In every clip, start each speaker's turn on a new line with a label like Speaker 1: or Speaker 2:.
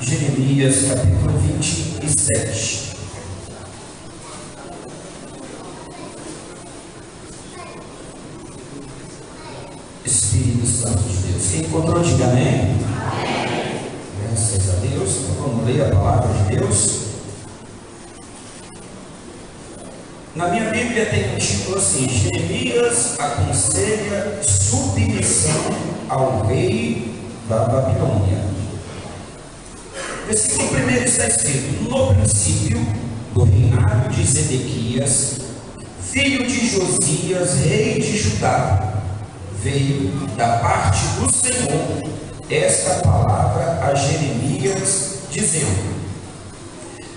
Speaker 1: Jeremias capítulo 27. Espírito Santo de Deus. Quem encontrou, diga amém. Amém. Graças a Deus. Então vamos ler a palavra de Deus. Na minha Bíblia tem um título assim: Jeremias aconselha submissão ao rei da Babilônia. Versículo 1 está escrito: no princípio do reinado de Zedequias, filho de Josias, rei de Judá, veio da parte do Senhor esta palavra a Jeremias, dizendo: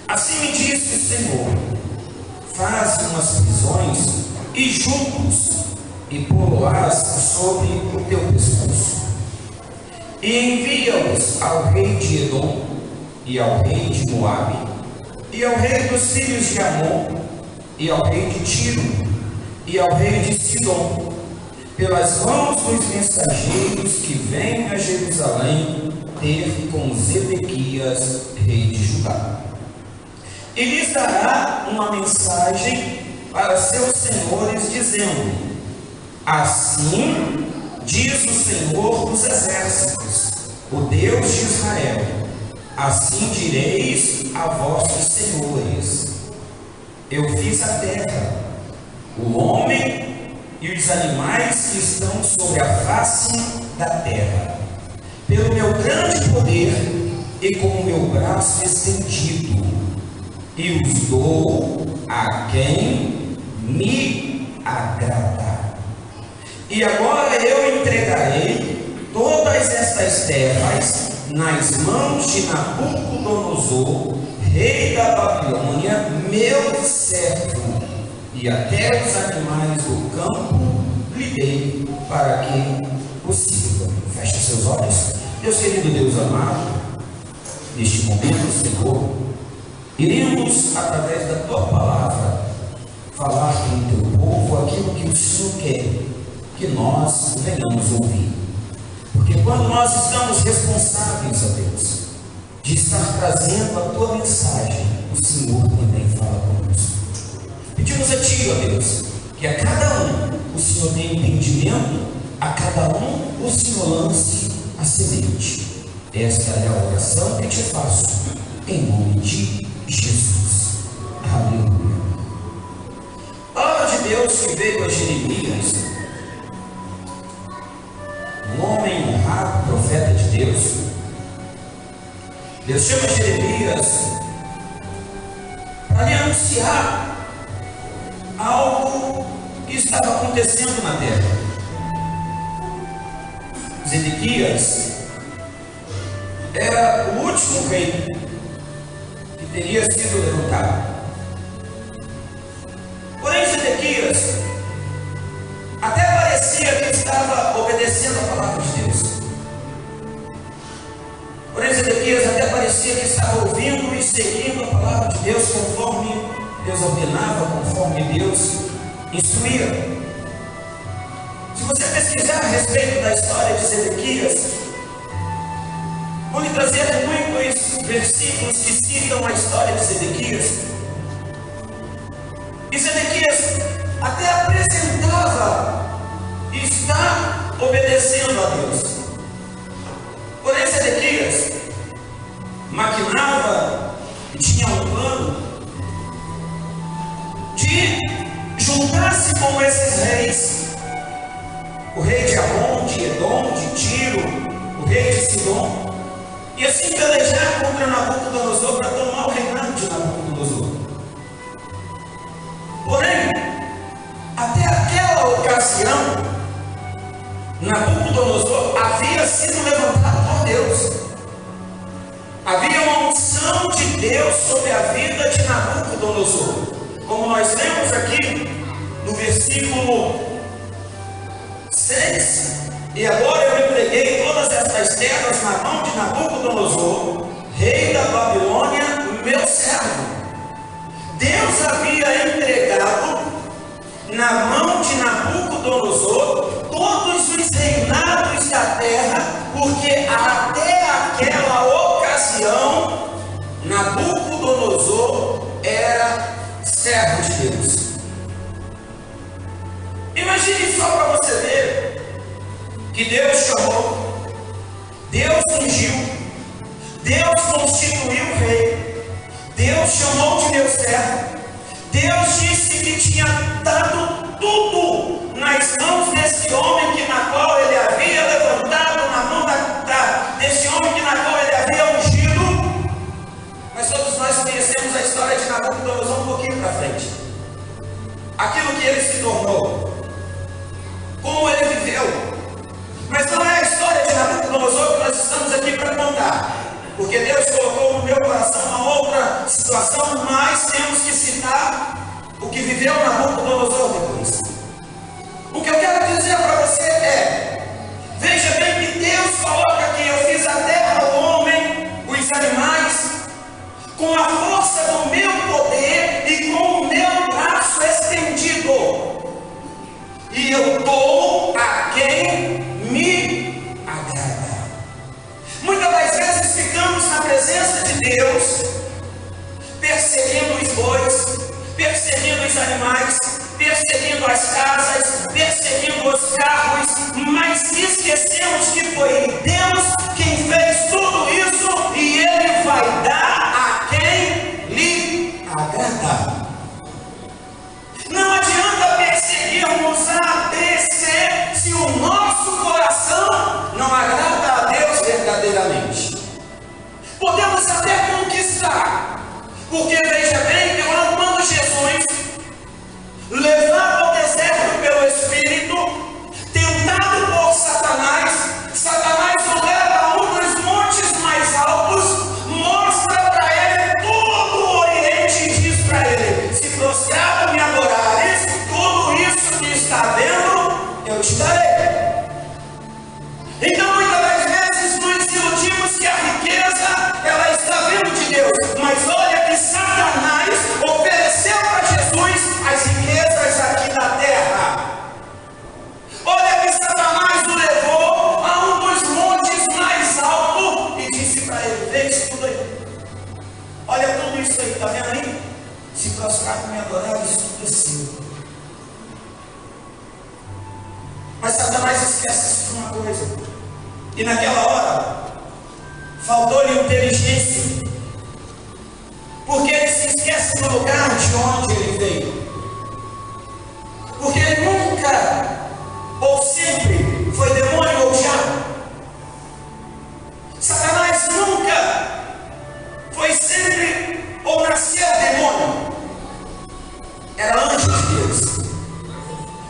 Speaker 1: assim me disse o Senhor, faz umas prisões e julgos, e pô-las sobre o teu pescoço, e envia-os ao rei de Edom, e ao rei de Moabe, e ao rei dos filhos de Amon, e ao rei de Tiro, e ao rei de Sidom, pelas mãos dos mensageiros que vêm a Jerusalém ter com Zedequias, rei de Judá. E lhes dará uma mensagem para seus senhores, dizendo: assim diz o Senhor dos exércitos, o Deus de Israel, assim direis a vossos senhores: eu fiz a terra, o homem e os animais que estão sobre a face da terra, pelo meu grande poder e com o meu braço estendido, e os dou a quem me agradar. E agora eu entregarei todas estas terras nas mãos de Nabucodonosor, rei da Babilônia, meu servo, e até os animais do campo lhe dei para que o sirvam. Feche seus olhos. Deus querido, Deus amado, neste momento, Senhor, iremos, através da tua palavra, falar com o teu povo aquilo que o Senhor quer que nós venhamos ouvir. Porque quando nós estamos responsáveis, ó Deus, de estar trazendo a tua mensagem, o Senhor também fala conosco. Pedimos a ti, ó Deus, que a cada um o Senhor dê entendimento, a cada um o Senhor lance a semente. Esta é a oração que te faço, em nome de Jesus. Aleluia. A palavra de Deus que veio a Jeremias, um homem honrado, profeta de Deus. Deus chama Jeremias para lhe anunciar algo que estava acontecendo na terra. Zedequias era o último rei que teria sido levantado. Porém, Zedequias até parecia que estava obedecendo a palavra de Deus. Porém, Zedequias até parecia que estava ouvindo e seguindo a palavra de Deus conforme Deus ordenava, conforme Deus instruía. Se você pesquisar a respeito da história de Zedequias, vou lhe trazer muitos versículos que citam a história de Zedequias. E Zedequias até apresentava estar obedecendo a Deus. Porém, Zedequias maquinava e tinha um plano de juntar-se com esses reis, o rei de Amon, de Edom, de Tiro, o rei de Sidom, e assim pelejar contra Nabucodonosor para tomar o reinado de Nabucodonosor. Porém, até aquela ocasião, Nabucodonosor havia sido levantado por Deus. Havia uma unção de Deus sobre a vida de Nabucodonosor, como nós lemos aqui no versículo 6. E agora eu entreguei todas estas terras na mão de Nabucodonosor, rei da Babilônia, meu servo. Deus havia entregado na mão de Nabucodonosor todos os reinados da terra, porque até aquela ocasião ocasião, Nabucodonosor era servo de Deus. Imagine só para você ver que Deus chamou, Deus ungiu, Deus constituiu o rei, Deus chamou de meu servo, Deus disse que tinha dado tudo nas mãos desse homem que na qual ele havia levantado, na mão desse homem que na qual ele havia ungido. Mas todos nós conhecemos a história de Nabucodonosor um pouquinho para frente. Aquilo que ele se tornou, como ele viveu. Mas não é a história de Nabucodonosor que nós estamos aqui para contar, porque Deus colocou no meu coração uma outra situação, mas temos que citar o que viveu Nabucodonosor depois. O que eu quero dizer para você é: veja bem que Deus coloca que eu fiz a terra, o homem, os animais, com a força do meu poder e com o meu braço estendido, e eu dou a quem me agrada. Muitas das vezes ficamos na presença de Deus, perseguindo os bois, perseguindo os animais, perseguindo as casas, perseguindo os carros, mas esquecemos que foi Deus quem fez tudo isso, e Ele vai dar a quem lhe agrada. Não adianta perseguirmos A, B, C, se o nosso coração não agrada a Deus verdadeiramente. Podemos até conquistar, porque veja bem, quando Jesus, levado ao deserto pelo Espírito, tentado por Satanás, Satanás o leva a um dos montes mais altos, mostra para ele todo o Oriente e diz para ele: se prostrado me adorares, tudo isso que está vendo, eu te darei. Então muitas das vezes nos iludimos que a riqueza, ela está vindo de Deus, mas olha que Satanás ofereceu para Jesus as riquezas aqui na terra. Olha que Satanás o levou a um dos montes mais altos e disse para ele: vê isso tudo aí, olha tudo isso aí, está vendo aí? Se prostrar para me adorar, isso tudo é seu. Mas Satanás esquece de uma coisa, e naquela hora faltou-lhe inteligência, porque ele se esquece do lugar de onde ele veio, porque ele nunca ou sempre foi demônio ou diabo. Satanás nunca foi sempre ou nasceu demônio, era anjo de Deus,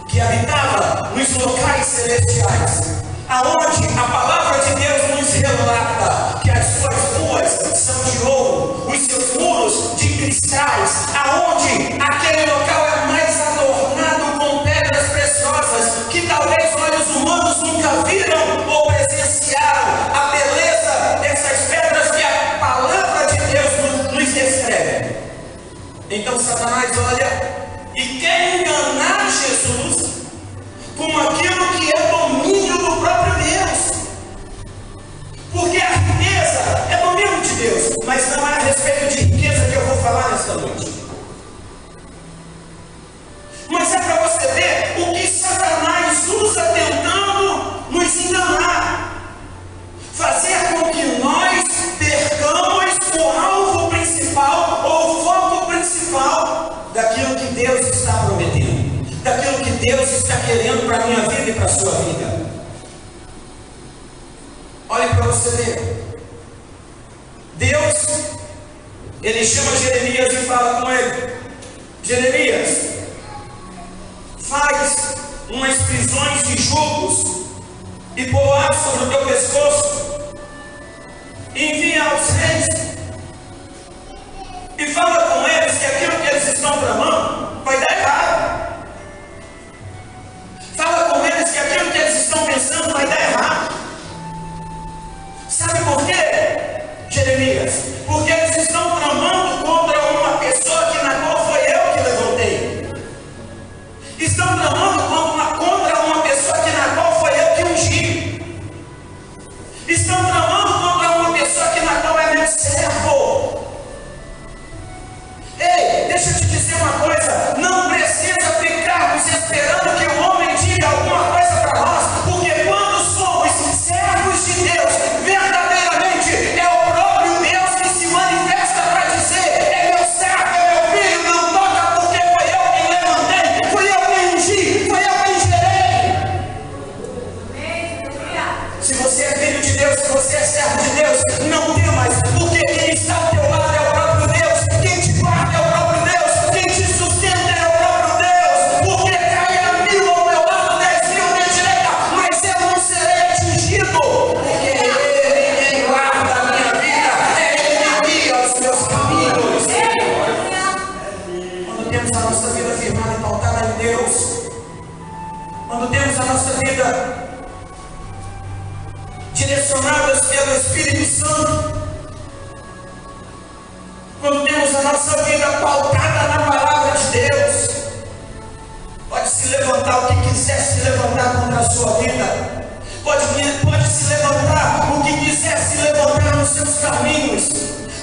Speaker 1: que habitava nos locais celestiais, aonde a palavra de Deus nos relata que as suas ruas são de ouro, os seus muros de cristais, aonde aquele local é mais adornado com pedras preciosas, que talvez olhos humanos nunca viram ou presenciaram a beleza dessas pedras que a palavra de Deus nos descreve. Então Satanás olha e quer enganar Jesus com aquilo que é domínio do próprio Deus, porque a riqueza é domínio de Deus, mas não é a respeito de riqueza que eu vou falar nesta noite. Mas é para você ver o que Satanás usa tentando nos enganar, fazer com que nós percamos o alvo principal ou o foco principal daquilo que Deus está prometendo, daquilo que Deus está querendo para a minha vida e para a sua vida. Olhe para você ver. Deus, ele chama Jeremias e fala com ele: Jeremias, faz umas prisões de jugos e poás sobre o teu pescoço, envia aos reis e fala com eles que aquilo que eles estão tramando vai dar errado. Fala com eles que aquilo que eles estão pensando vai dar errado. Sabe por quê, Jeremias? Porque eles estão tramando contra uma pessoa que na qual foi eu que levantei. Estão tramando contra uma pessoa que na qual foi eu que ungi. servo. Ei, deixa eu te dizer uma coisa, não precisa ficarmos esperando que o homem diga alguma coisa para nós, porque quando somos servos de Deus, verdadeiramente é o próprio Deus que se manifesta para dizer: é meu servo, é meu filho, não toca, porque foi eu quem levantei, fui eu quem ungi, foi eu quem gerei. Se você é filho de Deus, se você é servo de Deus, não temas, porque quem está ao teu lado é o próprio Deus, quem te guarda é o próprio Deus, quem te sustenta é o próprio Deus, porque caia 1000 ao meu lado, 10.000 à minha direita, mas eu não serei atingido, porque Ele guarda a minha vida, Ele me guia os meus caminhos. Quando temos a nossa vida firmada e pautada em Deus, quando temos a nossa vida direcionadas pelo Espírito Santo, quando temos a nossa vida pautada na palavra de Deus, pode se levantar o que quiser se levantar contra a sua vida, pode se levantar o que quiser se levantar nos seus caminhos,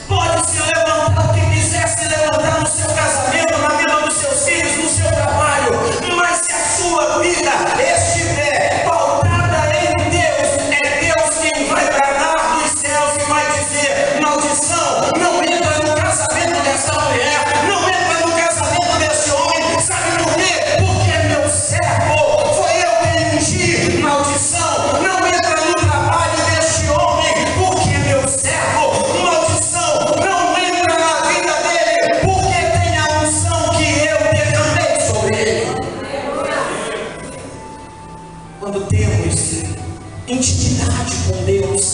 Speaker 1: pode se levantar o que quiser se levantar no seu casamento, na vida dos seus filhos, no seu trabalho, mas se a sua vida estiver pautada em Deus, é Deus quem vai bradar dos céus e vai dizer: maldição, não entra no casamento dessa mulher, não entra no casamento desse homem. Sabe por quê? Porque é meu servo, foi eu quem ungi. Maldição, não entra no trabalho deste homem, porque é meu servo. Maldição, não entra na vida dele, porque tem a unção que eu derramei sobre ele. Quando temos intimidade com Deus,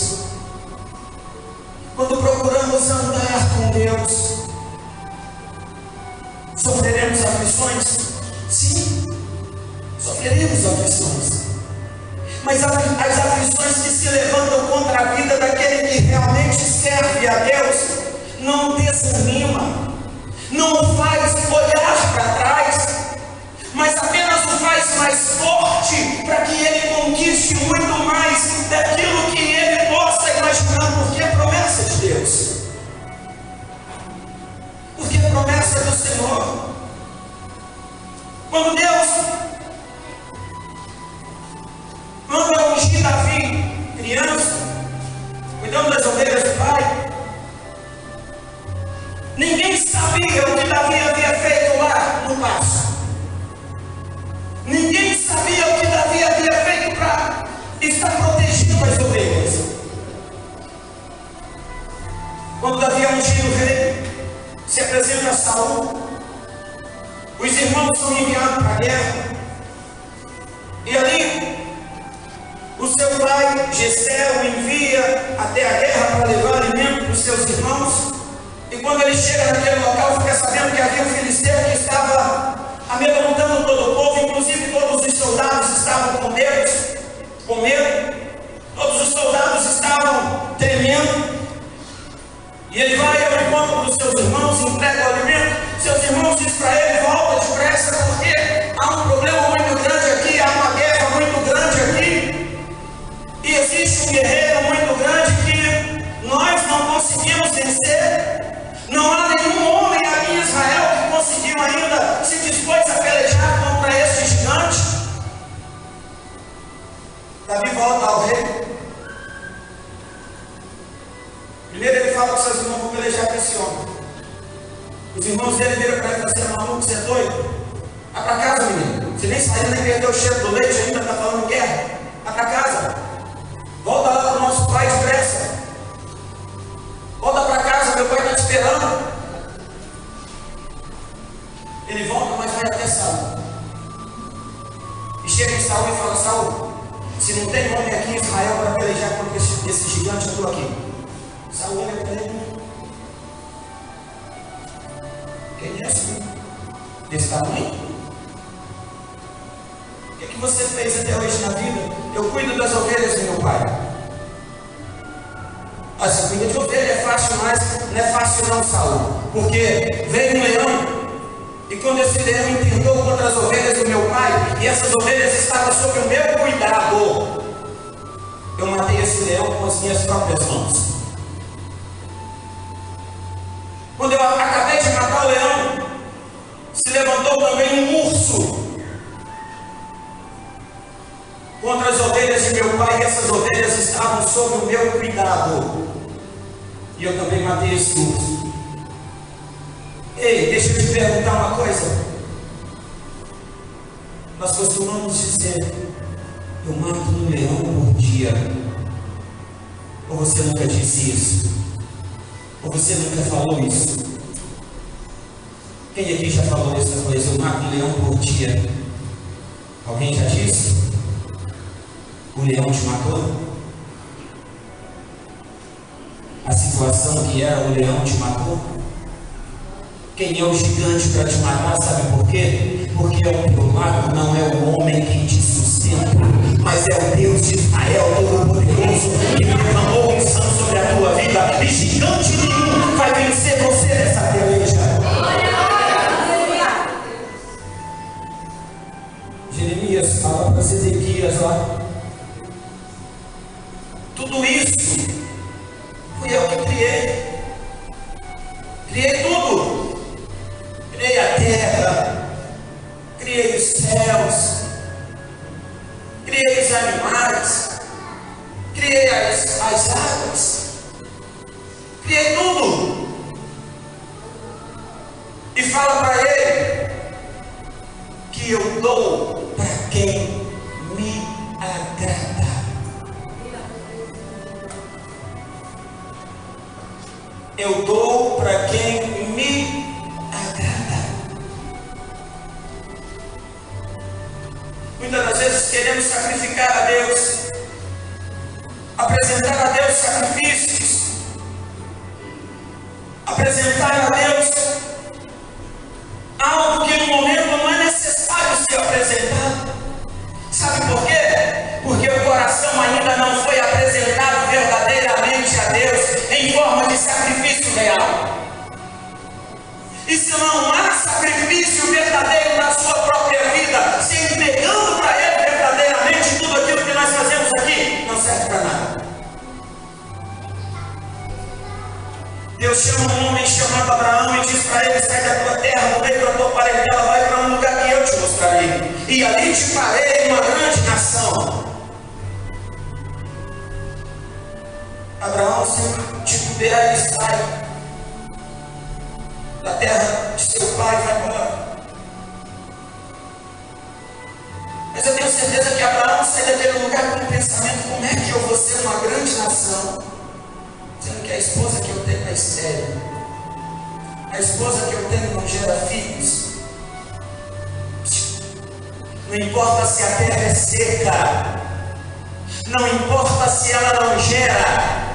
Speaker 1: quando procuramos andar com Deus, sofreremos aflições? Sim, sofreremos aflições. Mas as aflições que se levantam contra a vida daquele que realmente serve a Deus, não desanima, não o faz olhar para trás, mas apenas o faz mais forte, para que ele conquiste muito mais daquilo que ele possa imaginar, porque é promessa de Deus, porque é promessa do Senhor. Quando Deus manda ungir Davi, criança, cuidando das ovelhas do pai, ninguém sabia o que Davi havia feito lá no pasto. Ninguém sabia o que Davi havia feito para estar protegido as ovelhas. Quando Davi é ungido rei, se apresenta a Saul, os irmãos são enviados para a guerra, e ali o seu pai Jessé o envia até a guerra para levar alimento para os seus irmãos. E quando ele chega naquele local, fica sabendo que havia um filisteu que estava amedrontando todo o povo, inclusive todos os soldados estavam com medo, todos os soldados estavam tremendo. E ele vai ao encontro dos seus irmãos, entrega o alimento. Seus irmãos dizem para ele: volta depressa, porque há um problema muito grande aqui, há uma guerra muito grande aqui, e existe um guerreiro muito grande que nós não conseguimos vencer. Não há nenhum homem aqui em Israel que conseguiu ainda se dispôs a pelejar contra esse gigante. Davi volta ao rei. Primeiro ele fala com seus irmãos: vou pelejar com esse homem. Os irmãos dele viram para ele e falaram: maluco, você é doido? Vai para casa, menino. Você nem saiu, nem perdeu o cheiro do leite ainda, está falando guerra. Vai para casa. Volta lá para o nosso pai depressa. Volta para casa, meu pai está te esperando. Ele volta, mas vai até Saul. E chega em Saul e fala: Saul, se não tem homem aqui em Israel para pelejar contra esse gigante, eu estou aqui. Saul olha para ele: quem é assim? Desse tamanho? O que você fez até hoje na vida? Eu cuido das ovelhas do meu pai. Você cuida de ovelha, é fácil, mas não é fácil não, Saul. Porque veio um leão, e quando esse leão intentou contra as ovelhas do meu pai, e essas ovelhas estavam sob o meu cuidado, eu matei esse leão com as minhas próprias mãos. sob o meu cuidado. E eu também matei esse urso. Ei, deixa eu te perguntar uma coisa. Nós costumamos dizer: eu mato um leão por dia. Ou você nunca disse isso? Ou você nunca falou isso? Quem aqui já falou essa coisa? Eu mato um leão por dia. Alguém já disse? O leão te matou? A situação que era o leão te matou? Quem é o gigante para te matar? Sabe por quê? Porque ao teu lado não é o homem que te sustenta, mas é o Deus de Israel Todo-Poderoso, que derramou unção sobre a tua vida, e gigante nenhum vai vencer você nessa peleja. Jeremias fala para Ezequias lá: tudo isso fui eu que criei. Criei tudo. Criei a terra, criei os céus, criei os animais, criei as águas, criei tudo. E fala para ele que eu dou para quem me agrada. Eu dou para quem me agrada. Muitas das vezes queremos sacrificar a Deus, apresentar a Deus sacrifícios, apresentar a Deus algo que no momento não é necessário ser apresentado. Sabe por quê? Porque o coração ainda não foi apresentado verdadeiramente a Deus em forma de sacrifício real. E se não há sacrifício verdadeiro na sua própria vida, se entregando para Ele verdadeiramente, tudo aquilo que nós fazemos aqui não serve para nada. Deus chama um homem chamado Abraão e diz para ele: sai da tua terra, do meio da tua parentela, vai para um lugar que eu te mostrarei, e ali te farei uma grande nação. Abraão, sem titubear, ele sai da terra de seu pai e vai embora. Mas eu tenho certeza que Abraão sai daquele lugar com um pensamento: como é que eu vou ser uma grande nação, sendo que a esposa que eu tenho é estéril, a esposa que eu tenho não gera filhos? Não importa se a terra é seca, não importa se ela não gera,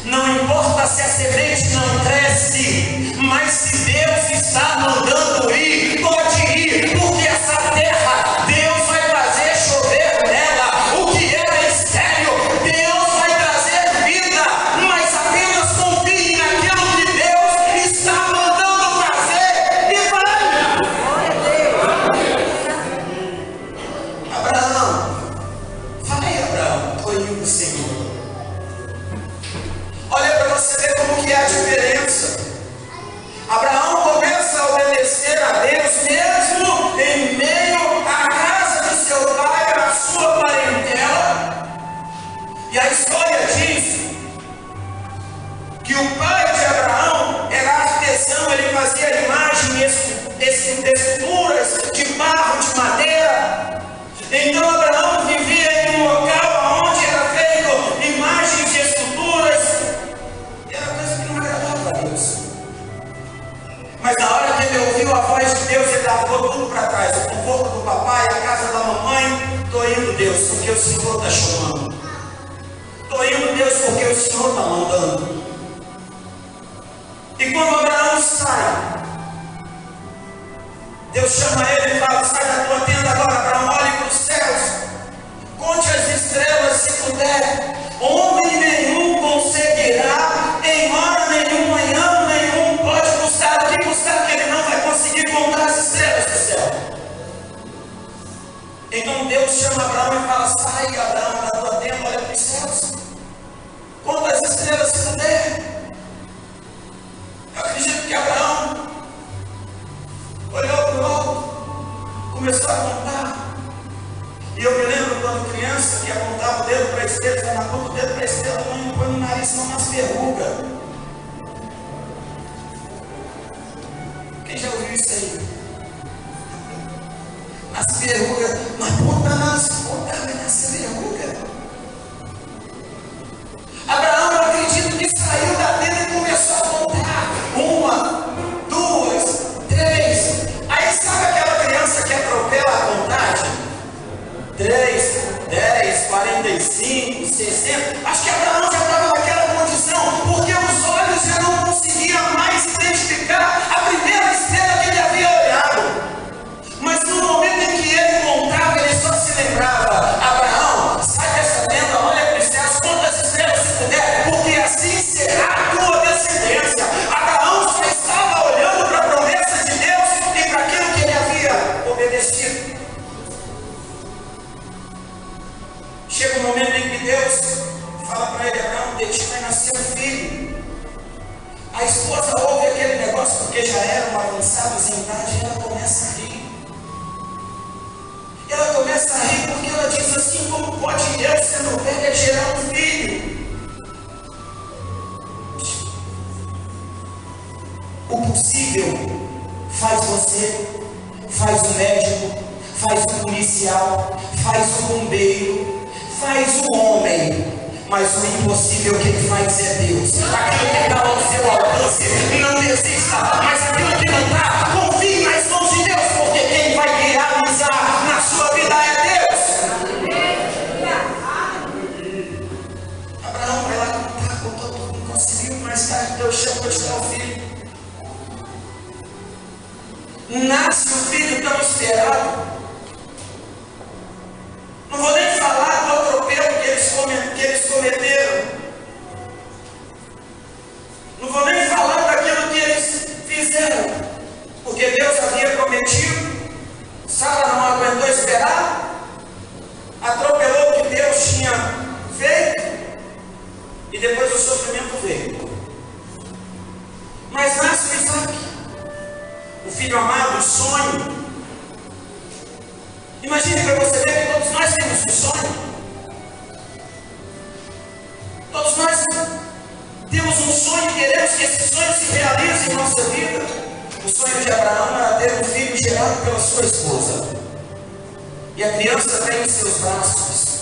Speaker 1: não importa se a semente não cresce, mas se Deus está mandando ir, pode ir, porque essa terra Deus vai fazer chover nela. O que era estéril, Deus vai trazer vida, mas apenas confie naquilo que Deus está mandando fazer e vai. Abraão, vai, Abraão, estou indo, Senhor. Olha para você ver como que é a diferença. Abraão começa a obedecer a Deus mesmo em meio à casa de seu pai, à sua parentela. E a história diz que o pai de Abraão era artesão, ele fazia imagens, texturas de barro, de madeira. Então Abraão vivia em um local onde era feito imagens de esculturas. Mas na hora que ele ouviu a voz de Deus, ele largou tudo para trás: o conforto do papai, a casa da mamãe. Estou indo, Deus, porque o Senhor está chamando. Estou indo, Deus, porque o Senhor está mandando. E quando Abraão sai, Deus chama ele e fala: sai da tua tenda agora, Abraão, olhe para os céus, conte as estrelas se puder. Homem nenhum conseguirá, em hora nenhuma, em ano nenhum, pode buscar aqui, buscar que ele não vai conseguir contar as estrelas do céu. Então Deus chama Abraão e fala: sai, Abraão, da tua tenda, olha para os céus, conta as estrelas se puder. Eu acredito que Abraão olhou para o alto, começou a contar. E eu me lembro quando criança que apontava o dedo para a estrela, aponta o dedo para a estrela, no nariz, não nas verrugas. Quem já ouviu isso aí? As verrugas, mas vai nascer verruga. Abraão, eu acredito que saiu da tenda e começou a contar. 1, 2, 3. Aí sabe aquela criança que atropela a contagem? 3, 10, 45, 60. Acho que Abraão já estava naquela condição, porque os olhos já não conseguiam mais identificar a primeira estrela que ele havia olhado. Mas no momento em que ele contava, ele só se lembrava: Abraão, sai dessa tenda, olha para os céus, conta as estrelas se puder, porque assim será a tua descendência. Abraão só estava olhando para a promessa de Deus e para aquilo que ele havia obedecido. Chega um momento em que Deus fala para ele: Abraão, de ti vai nascer um filho. A esposa ouve aquele negócio, porque já eram avançados em idade, e ela começa a rir. Ela começa a rir porque ela diz assim: como pode eu, sendo velha, gerar um filho? O possível faz você, faz o médico, faz o policial, faz o bombeiro, faz o homem. Mas o impossível quem faz é Deus. Aquilo que está ao seu alcance, não desista. Mas aquilo que não está, confie nas mãos de Deus, porque quem vai realizar na sua vida é Deus. Abraão vai lá contar, contou tudo, não conseguiu. Mais tarde Deus chamou de dar o filho. Nasce o filho tão esperado. Não vou nem falar do atropelo que eles cometeram. Não vou nem falar daquilo que eles fizeram. Porque Deus havia prometido. Sara não aguentou esperar. Atropelou o que Deus tinha feito. E depois o sofrimento veio. Mas nasce o Isaac, o filho amado, o sonho. Imagine para você ver que todos nós temos um sonho. Todos nós temos um sonho e queremos que esse sonho se realize em nossa vida. O sonho de Abraão era ter um filho gerado pela sua esposa. E a criança vem em seus braços.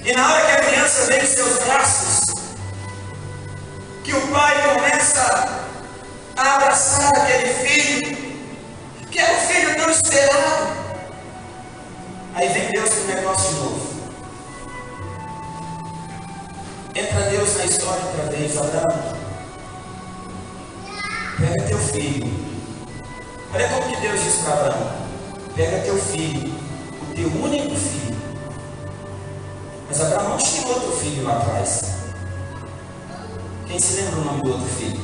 Speaker 1: E na hora que a criança vem em seus braços, que o pai começa a abraçar aquele filho, que era um filho tão esperado. Aí vem Deus com o negócio de novo. Entra Deus na história outra vez. Abraão, pega teu filho. Olha como que Deus diz para Abraão: pega teu filho, o teu único filho. Mas Abraão não tinha outro filho lá atrás. Quem se lembra o nome do outro filho?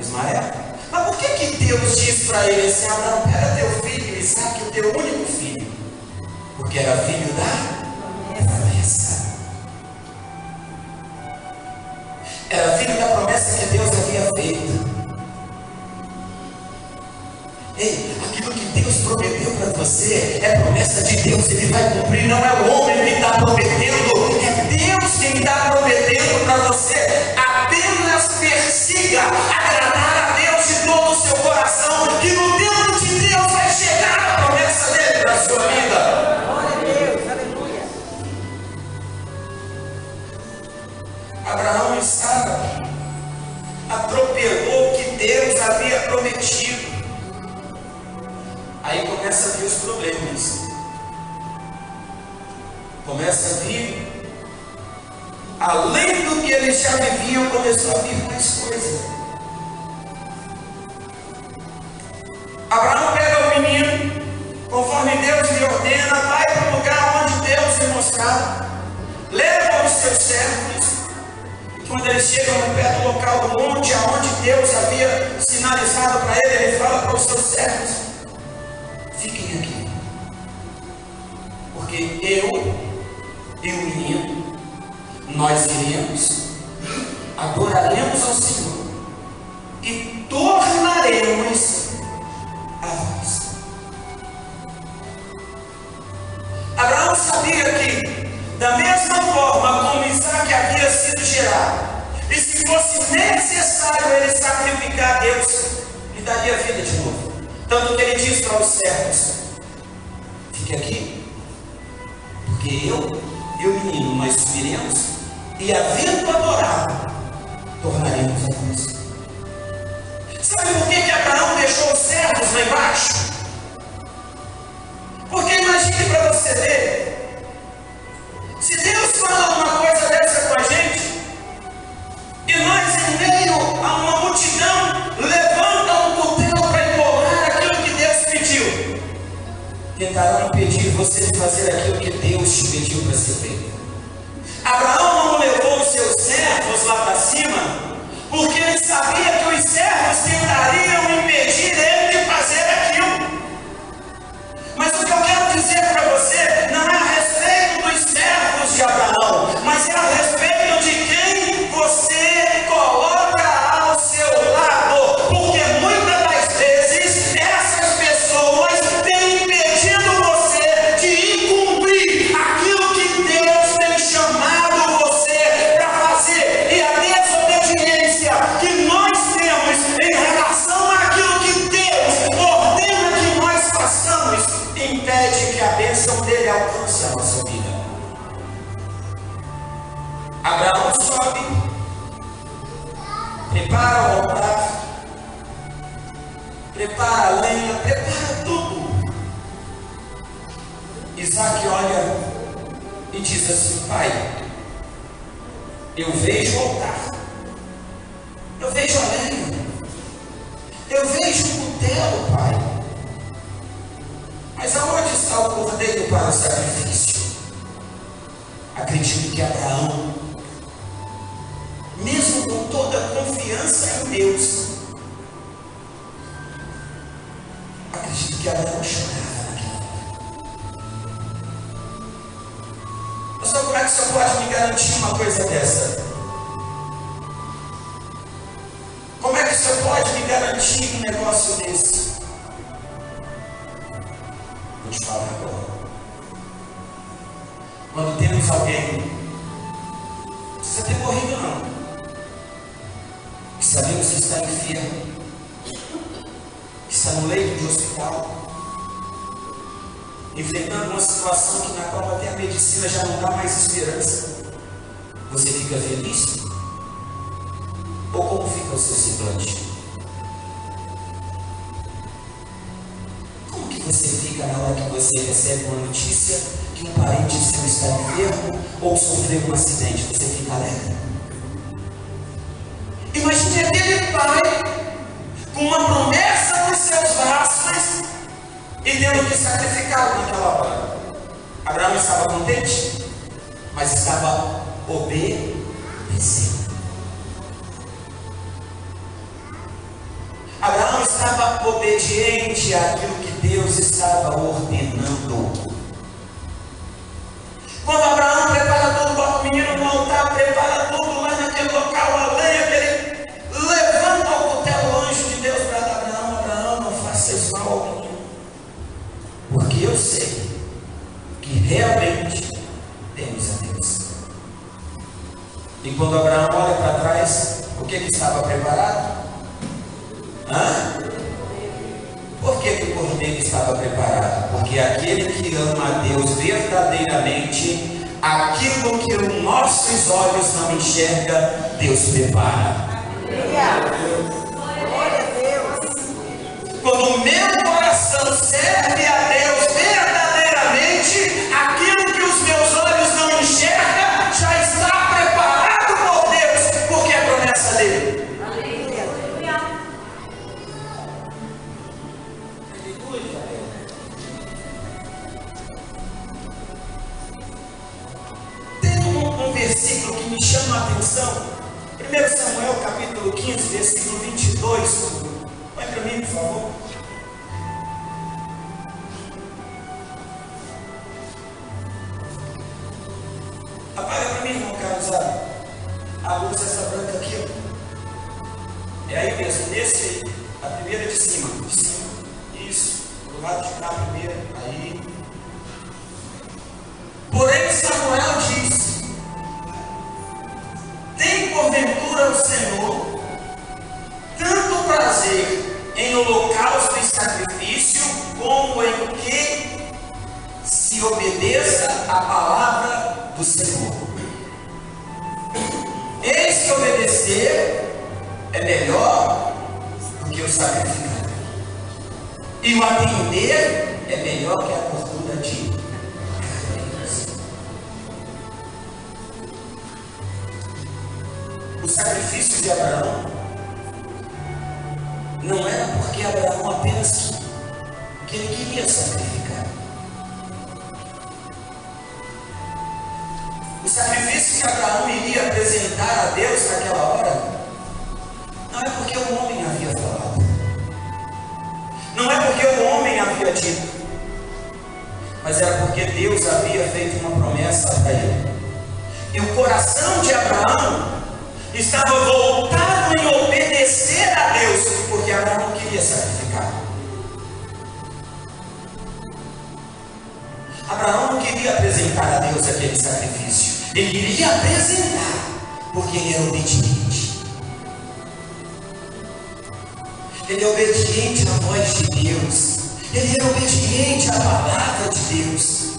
Speaker 1: Ismael. Mas por que Deus diz para ele assim: Abraão, pega teu filho, Isaac, o teu único filho? Porque era filho da promessa. Era filho da promessa que Deus havia feito. Ei, aquilo que Deus prometeu para você é promessa de Deus, Ele vai cumprir. Não é o homem que está prometendo, é Deus quem está prometendo para você. Apenas persiga agradar a Deus de todo o seu coração, que no tempo de Deus vai chegar a promessa dele para a sua vida. Glória a Deus, aleluia. Abraão e Sara atropelou o que Deus havia prometido. Aí começa a vir os problemas. Começa a vir, além do que eles já viviam, começou a vir mais coisas. Abraão pega o menino, conforme Deus lhe ordena, vai para o lugar onde Deus lhe mostrar, leva os seus servos. E quando eles chegam no pé do local do monte, aonde Deus havia sinalizado para ele, ele fala para os seus servos: fiquem aqui, porque eu e o menino, nós iremos, adoraremos ao Senhor e tornaremos a vós. Abraão sabia que da Da mesma forma como Isaac havia sido gerado, e se fosse necessário ele sacrificar, Deus lhe daria vida de novo. Tanto que ele diz para os servos: fique aqui, porque eu e o menino nós subiremos, e havendo adorado, tornaremos a luz. Sabe por que Abraão deixou os servos lá embaixo? Porque imagine para você ver, se Deus fala uma coisa dessa com a gente, e nós em meio a uma multidão levanta um cutelo para empurrar aquilo que Deus pediu, tentarão impedir você de fazer aquilo que Deus te pediu para ser feito. Abraão não levou os seus servos lá para cima porque ele sabia que os servos tentariam impedir ele de fazer aquilo. Mas o que eu quero dizer para você não é a respeito dos servos de Abraão, mas é a respeito de quem você coloca ao seu lado, porque muitas das vezes essas pessoas têm impedido você de cumprir aquilo que Deus tem chamado você para fazer. E a desobediência que nós temos em relação àquilo que Deus ordena que nós façamos impede que a bênção dele alcance a nossa vida. Abraão sobe, prepara o altar, prepara a lenha, prepara tudo. Isaac olha e diz assim: pai, eu vejo o altar, eu vejo a lenha, eu vejo o cutelo, pai. Mas aonde está o cordeiro para o sacrifício? Acredito que Abraão, mesmo com toda a confiança em Deus, acredito que Abraão chorava naquela hora. Pastor, como é que você pode me garantir uma coisa dessa? Como é que você pode me garantir um negócio desse? Vou te falar agora. Quando temos alguém, não precisa ter morrido não, que sabemos que está enfermo, que está no leito de hospital, enfrentando uma situação que na qual até a medicina já não dá mais esperança, você fica feliz? Ou como fica o seu semblante? Como que você fica na hora que você recebe uma notícia que um parente seu está enfermo ou sofreu um acidente? Você fica alegre? Imagine aquele pai com uma promessa nos seus braços e tendo que sacrificá-lo naquela hora. Abraão estava contente, mas estava obedecendo. Abraão estava obediente àquilo que Deus estava ordenando. Quando Abraão prepara tudo, bota o menino no altar, prepara tudo lá naquele local, a lenha, ele levanta o cutelo, o anjo de Deus para Abraão: Abraão, não faças mal ao menino, porque eu sei que realmente temos a Deus. E quando Abraão olha para trás, o que estava preparado? Por que o cordeiro estava preparado? Porque aquele que ama a Deus verdadeiramente, aquilo que os nossos olhos não enxergam, Deus prepara. Quando o meu coração serve a Deus verdadeiramente, aquilo que os meus olhos não enxergam já está preparado por Deus, porque é promessa dele. Versículo que me chama a atenção, 1 Samuel capítulo 15, versículo 22. Põe para mim, por favor. Apaga para mim, irmão Carlos. A luz essa branca aqui, ó. É aí mesmo, nesse aí, a primeira de cima. Isso, do lado de cá primeiro. Aí. Porém Samuel diz: obedecer é melhor do que o sacrificar. E o atender é melhor que a gordura de carneiros. O sacrifício de Abraão não era porque Abraão apenas que ele queria sacrificar. O sacrifício que Abraão iria apresentar a Deus naquela hora não é porque o homem havia falado, não é porque o homem havia dito, mas era porque Deus havia feito uma promessa para ele. E o coração de Abraão estava voltado em obedecer a Deus, porque Abraão queria sacrificar. Abraão não queria apresentar a Deus aquele sacrifício, ele queria apresentar, porque ele era obediente. Ele é obediente à voz de Deus, ele é obediente à palavra de Deus.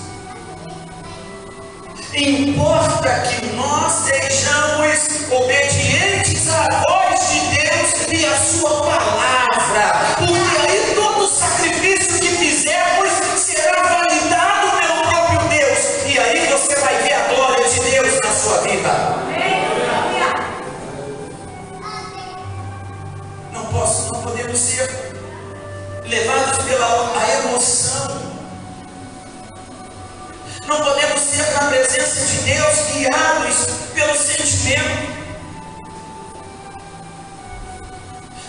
Speaker 1: Importa que nós sejamos obedientes à voz de Deus e à sua palavra, porque aí todo sacrifício que fizermos será validado pelo próprio Deus, e aí você vai ver a glória de Deus na sua vida. Não podemos ser levados pela emoção. Não podemos ser na presença de Deus guiados pelo sentimento.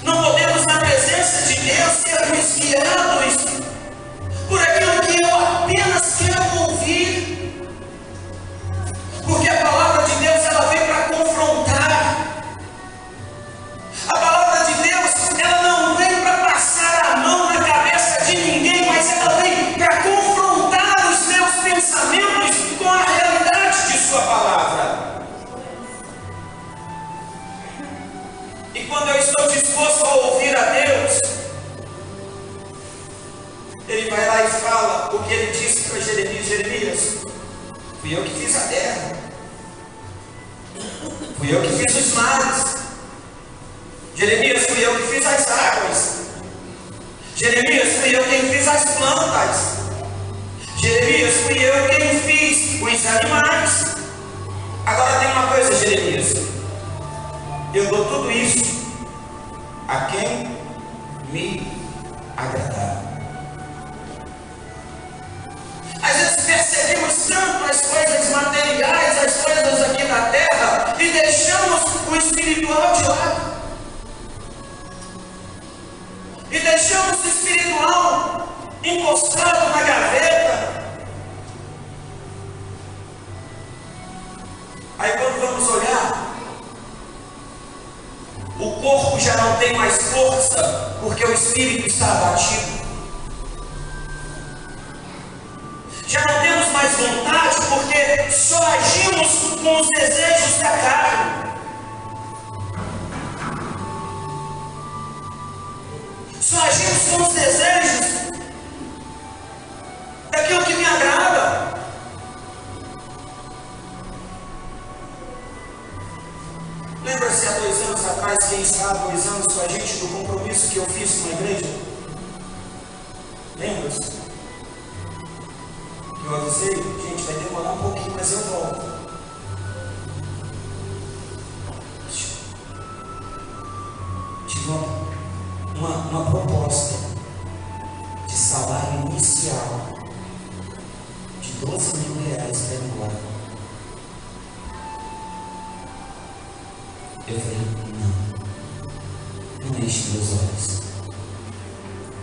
Speaker 1: Não podemos na presença de Deus sermos guiados por aquilo que eu apenas quero ouvir. Porque a palavra de Deus ela vem para confrontar. A palavra de Deus ela não vem para passar a mão na cabeça de ninguém, mas ela vem para confrontar os meus pensamentos com a realidade de sua palavra. E quando eu estou disposto a ouvir a Deus, ele vai lá e fala o que ele disse para Jeremias: Jeremias, fui eu que fiz a terra, fui eu que fiz os mares, Jeremias, fui eu que fiz as águas, Jeremias, fui eu quem fiz as plantas, Jeremias, fui eu quem fiz os animais. Agora tem uma coisa, Jeremias, eu dou tudo isso a quem me agradar. Às vezes perseguimos tanto as coisas materiais, as coisas aqui na terra, e deixamos o espiritual de lado. E deixamos o espiritual encostado na gaveta. Aí quando vamos olhar, o corpo já não tem mais força, porque o espírito está abatido. Já não temos mais vontade, porque só agimos com os desejos da carne. Só agimos com os desejos daquilo que me agrada. Lembra-se há 2 anos atrás, quem está há 2 anos com a gente, do compromisso que eu fiz com a igreja? Lembra-se? Eu avisei, gente, vai demorar um pouquinho, mas eu volto. Tive uma proposta de salário inicial de R$12.000 para ir embora. Eu falei, não enche meus olhos.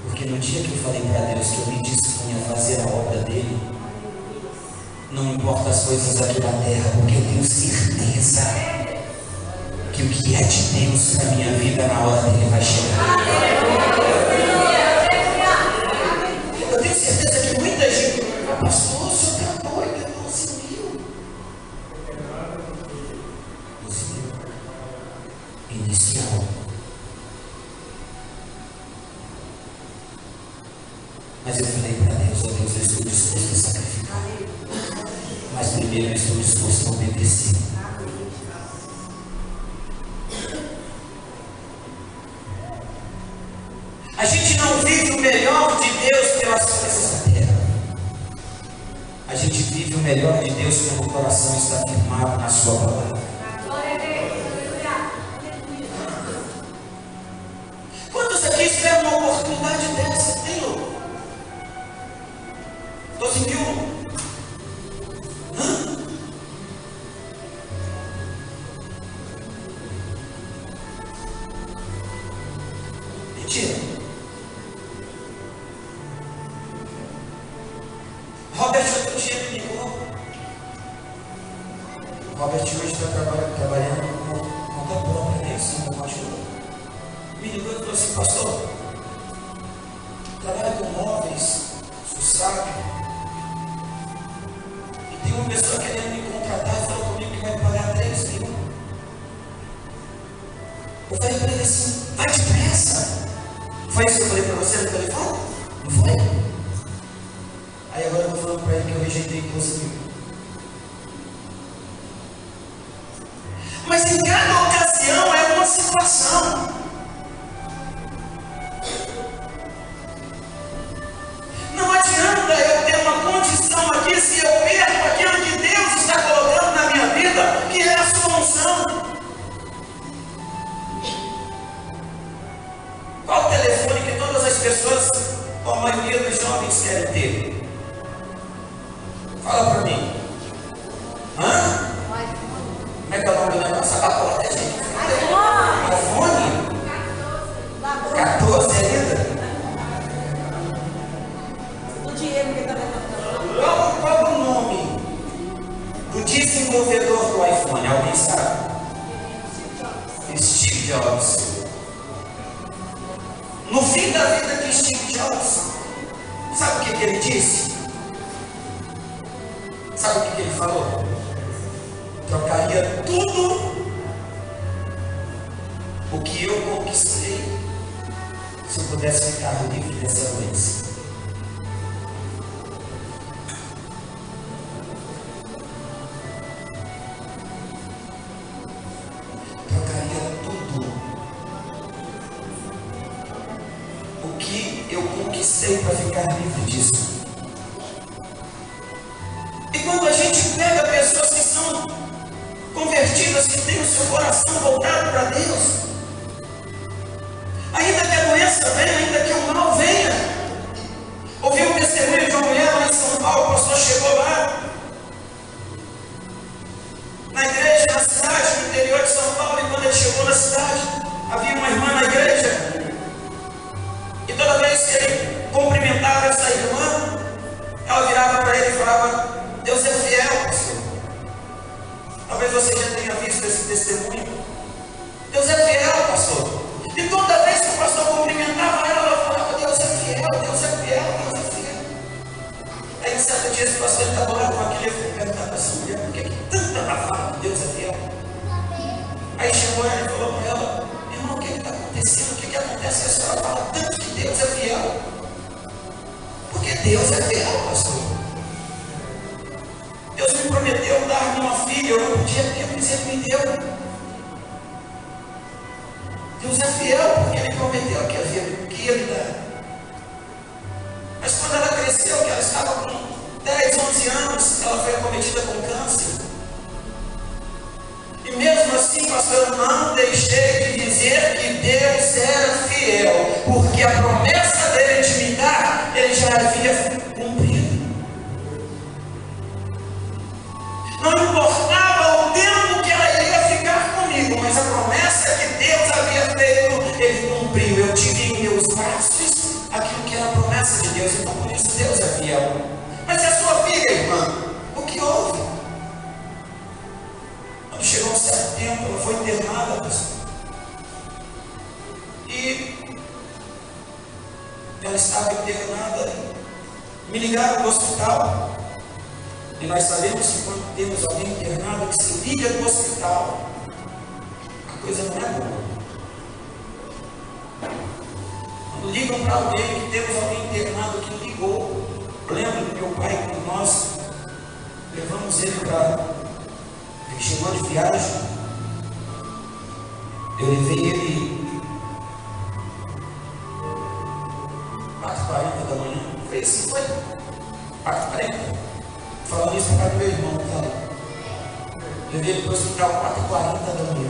Speaker 1: Porque no dia que eu falei para Deus que eu me dispunha a fazer a obra dele, não importa as coisas aqui da terra, porque eu tenho certeza que o que é de Deus para minha vida na hora dele vai chegar. Eu tenho certeza que muita gente, pastor, o senhor está doido, é 12.000. 12.000 inicial. Mas eu falei para Deus, ó Deus, eu estou disposto a sacrificar. Mas primeiro eu estou disposto a obedecer. o melhor de Deus quando o coração está firmado na sua palavra. Quantos aqui esperam uma oportunidade dessa? Tem, louco? 12 mil? Mentira. Robert outro dia me ligou. Robert hoje está trabalhando com conta própria, né? Isso não continua. Me ligou e falou assim: pastor, trabalho com móveis, você sabe? E tem uma pessoa querendo me contratar e falou comigo que vai pagar 3 mil. Eu falei para ele assim: vai depressa. Foi isso que eu falei para você no telefone? Não foi? Aí agora eu estou falando para ele que eu rejeitei 12 mil. Mas em cada ocasião é uma situação. Não adianta eu ter uma condição aqui se eu perco aquilo que Deus está colocando na minha vida, que é a sua unção. Qual o telefone que todas as pessoas, ou a maioria dos jovens, querem ter? Fala para mim. Hã? Como é que é o nome do negócio? Agora, gente. iPhone? 14 ainda? Qual o nome do desenvolvedor do iPhone? Alguém sabe? Steve Jobs. No fim da vida de Steve Jobs, sabe o que ele disse? Sabe o que ele falou? Trocaria tudo o que eu conquistei se eu pudesse ficar livre dessa doença. Trocaria tudo o que eu conquistei para ficar livre disso. E quando a gente pega pessoas que são convertidas, que têm o seu coração voltado para Deus, ainda que a doença venha, ainda que o mal venha. Ouvi um testemunho de uma mulher lá em São Paulo. O pastor chegou lá na igreja, na cidade, no interior de São Paulo, e quando ele chegou na cidade, havia uma irmã na igreja, e toda vez que ele cumprimentava essa irmã, ela virava para ele e falava: Deus é fiel, pastor. Talvez você já tenha visto esse testemunho. Deus é fiel, pastor. E toda vez que o pastor cumprimentava ela, ela falava: Deus é fiel, Deus é fiel, Deus é fiel. Aí um certo dia esse pastor estava lá com aquele, e perguntava para essa mulher: por que tanta ela fala que Deus é fiel? Aí chegou ela e falou para ela: irmão, o que está acontecendo? O que acontece? A senhora fala tanto que Deus é fiel. Porque Deus é fiel, pastor. Deus me prometeu dar-me uma filha, eu não podia ter, mas Ele me deu. Deus é fiel porque Ele prometeu que Ele dá. Mas quando ela cresceu, que ela estava com 10, 11 anos, ela foi acometida com câncer. E mesmo assim, pastor, eu não deixei de dizer que Deus era fiel, porque a promessa dele de me dar, Ele já havia cumprido. Não importava o tempo que ela iria ficar comigo, mas a promessa que Deus havia feito, Ele cumpriu. Eu tive em meus braços aquilo que era a promessa de Deus. Então por isso Deus é fiel. Mas e a sua filha, irmã? O que houve? Quando chegou um certo tempo, ela foi internada, e ela estava internada. Me ligaram do hospital. E nós sabemos que quando temos alguém internado que se liga do hospital, a coisa não é boa. Quando ligam para alguém que temos alguém internado que ligou, lembro do meu pai, quando nós levamos ele para... Ele chegou de viagem, eu levei ele 4h40 da manhã. Foi assim, foi 4h40. Falando isso para pai do meu irmão que está lá. Levei ele para o hospital 4h40 da manhã.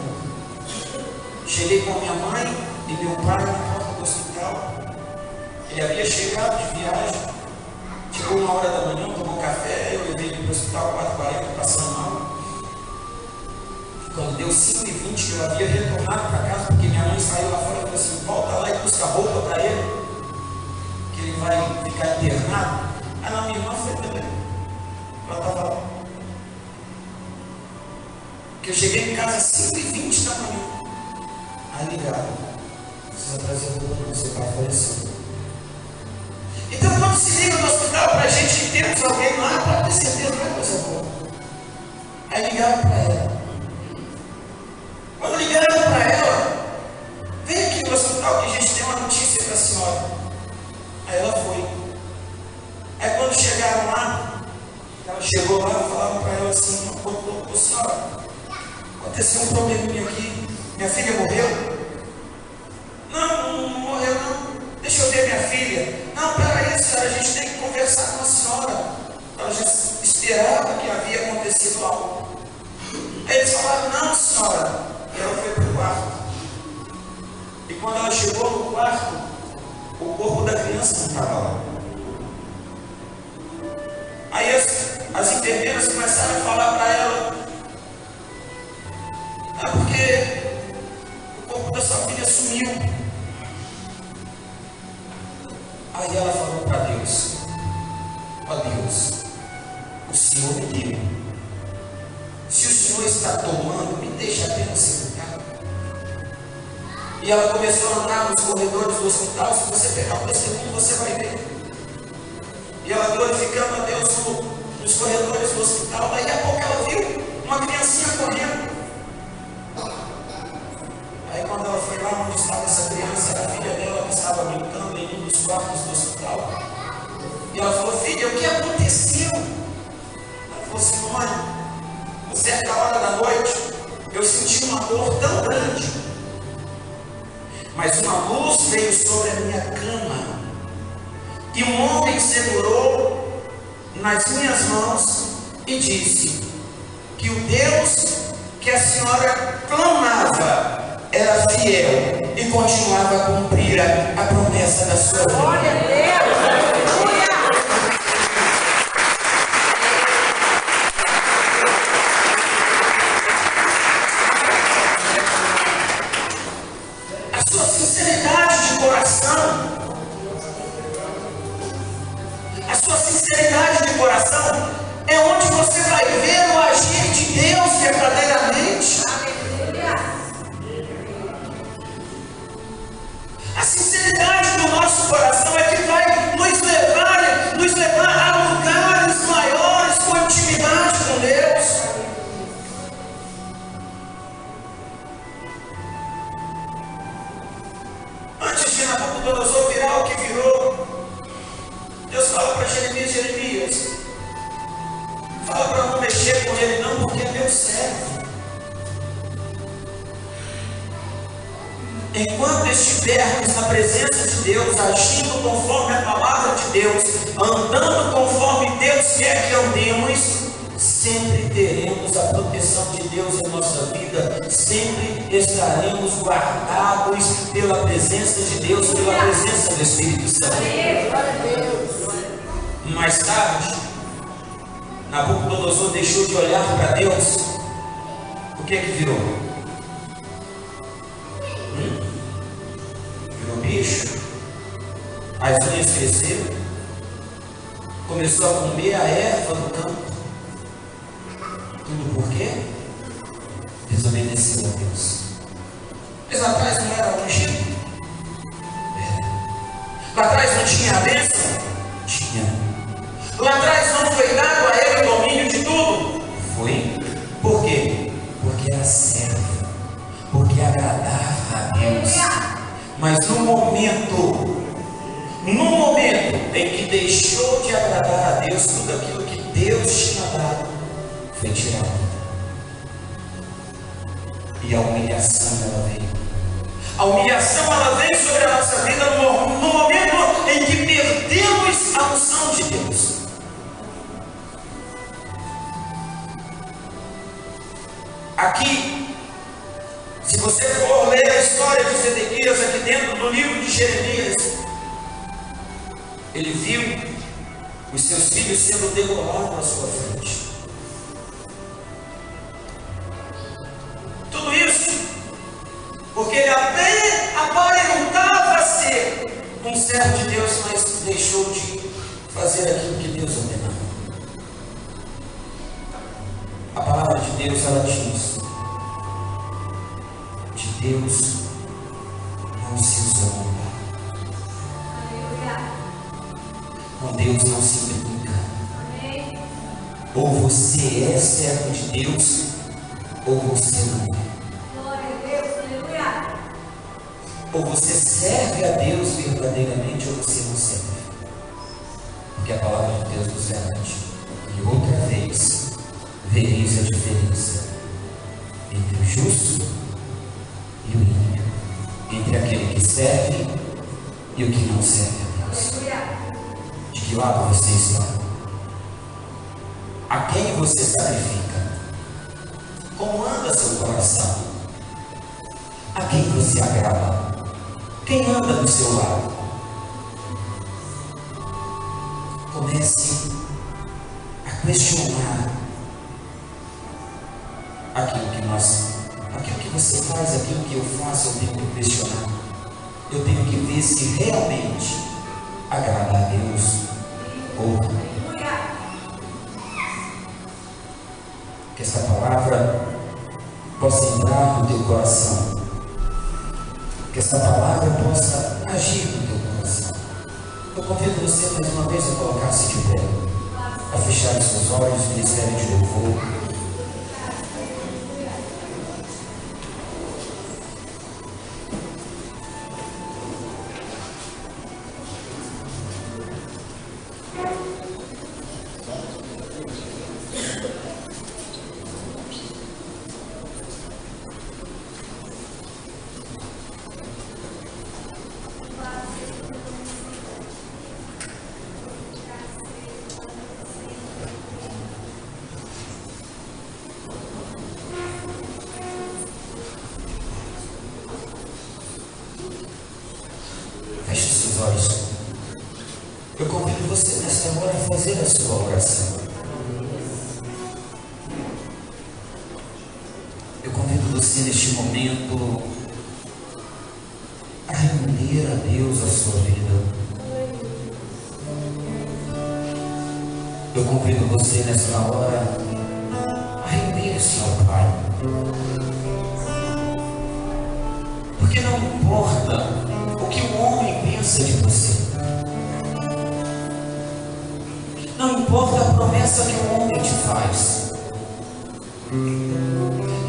Speaker 1: Cheguei com a minha mãe e meu pai na porta do hospital. Ele havia chegado de viagem. Chegou 1h da manhã, tomou café. Eu levei ele para o hospital 4h40, passando mal. Quando deu 5h20, eu havia retornado para casa, porque minha mãe saiu lá fora e falou assim: volta lá e busca roupa para ele, que ele vai ficar internado. Aí não, minha irmã foi também. Ela estava lá. Porque eu cheguei em casa às 5h20 da manhã. Aí ligaram: precisa trazer roupa, não, seu pai faleceu. Então, quando se liga no hospital para a gente que temos alguém lá, pode ter certeza que vai coisa boa. Aí ligaram para ela. Quando ligaram para ela, vem aqui no hospital que a gente tem uma notícia para a senhora. Aí ela foi. Aí quando chegaram lá, ela chegou lá e falaram para ela assim: ô senhora, aconteceu um probleminha aqui, minha filha morreu? Não morreu não. Deixa eu ver minha filha. Não, peraí senhora, a gente tem que conversar com a senhora. Ela já esperava que havia acontecido algo. Aí eles falaram: não senhora. E ela foi para o quarto. E quando ela chegou no quarto, o corpo da criança não estava lá. Aí as enfermeiras começaram a falar para ela: é porque o corpo da sua filha sumiu. Aí ela falou para Deus: ó Deus, o Senhor me deu. Se o Senhor está tomando, me deixa apenas sepultar. E ela começou a andar nos corredores do hospital. Se você pegar o testemunho, você vai ver. E ela glorificando a Deus nos corredores do hospital. Daí a pouco ela viu uma criancinha correndo. Aí quando ela foi lá onde estava essa criança, era a filha dela que estava brincando em um dos quartos do hospital. E ela falou: filha, o que aconteceu? Ela falou assim: mãe, certa hora da noite, eu senti uma dor tão grande, mas uma luz veio sobre a minha cama, e um homem segurou nas minhas mãos e disse que o Deus que a senhora clamava era fiel e continuava a cumprir a promessa da sua vida. Glória a Deus! A sua sinceridade de coração é onde você vai ver o agir de Deus verdadeiramente. A sinceridade do nosso coração é que vai nos levar a lugares maiores com intimidade com Deus. Antes de Nabucodonosor virar o que virou, Deus fala para Jeremias: fala para não mexer com ele não, porque é meu servo. Enquanto estivermos na presença de Deus, agindo conforme a palavra de Deus, andando conforme Deus quer que andemos, sempre teremos a proteção de Deus em nossa vida, sempre estaremos guardados pela presença de Deus, pela presença do Espírito Santo. Mais tarde, Nabucodonosor deixou de olhar para Deus. O que é que virou? Virou bicho. As unhas cresceram. Começou a comer a erva do campo. Tudo por quê? Desobedeceu a Deus. Mas lá atrás não era ungido? Lá atrás não tinha a bênção? Tinha. Lá atrás não foi dado a ele o domínio de tudo? Foi. Por quê? Porque era servo. Porque agradava a Deus. Mas no momento em que deixou de agradar a Deus, tudo aquilo que Deus tinha dado foi tirado. E a humilhação ela veio. A humilhação ela vem sobre a nossa vida no momento em que perdemos a unção de Deus. Aqui, se você for ler a história de Zedequias aqui dentro do livro de Jeremias, ele viu os seus filhos sendo degolados à sua frente. Tudo isso porque ele aparentava ser um servo de Deus, mas deixou de fazer aquilo que Deus ordenava. A palavra de Deus, ela diz: de Deus não se zomba. Com Deus não se brinca. Ou você é servo de Deus, ou você não é. Ou você serve a Deus verdadeiramente, ou você não serve. Porque a palavra de Deus nos garante. E outra vez vereis a diferença entre o justo e o ímpio, entre aquele que serve e o que não serve a Deus. De que lado você está? A quem você sacrifica? Como anda seu coração? A quem você agrada? Quem anda do seu lado? Comece a questionar aquilo que você faz, aquilo que eu faço. Eu tenho que questionar. Eu tenho que ver se realmente agrada a Deus ou não. Que essa palavra possa entrar no teu coração. Que essa palavra possa agir no teu coração. Eu convido você mais uma vez a colocar-se de pé, a fechar os seus olhos, ministério de louvor. Feche seus olhos. Eu convido você nesta hora a fazer a sua oração. Eu convido você neste momento a render a Deus a sua vida. Eu convido você nesta hora a render-se ao Pai. Porque não importa o que o homem pensa de você. Não importa a promessa que o homem te faz.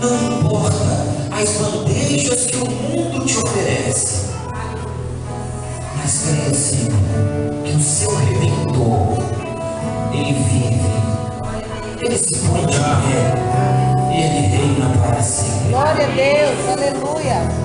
Speaker 1: Não importa as bandejas que o mundo te oferece. Mas creia, Senhor, que o seu Redentor, Ele vive. Ele se põe de pé e Ele reina para sempre.
Speaker 2: Glória a Deus, aleluia.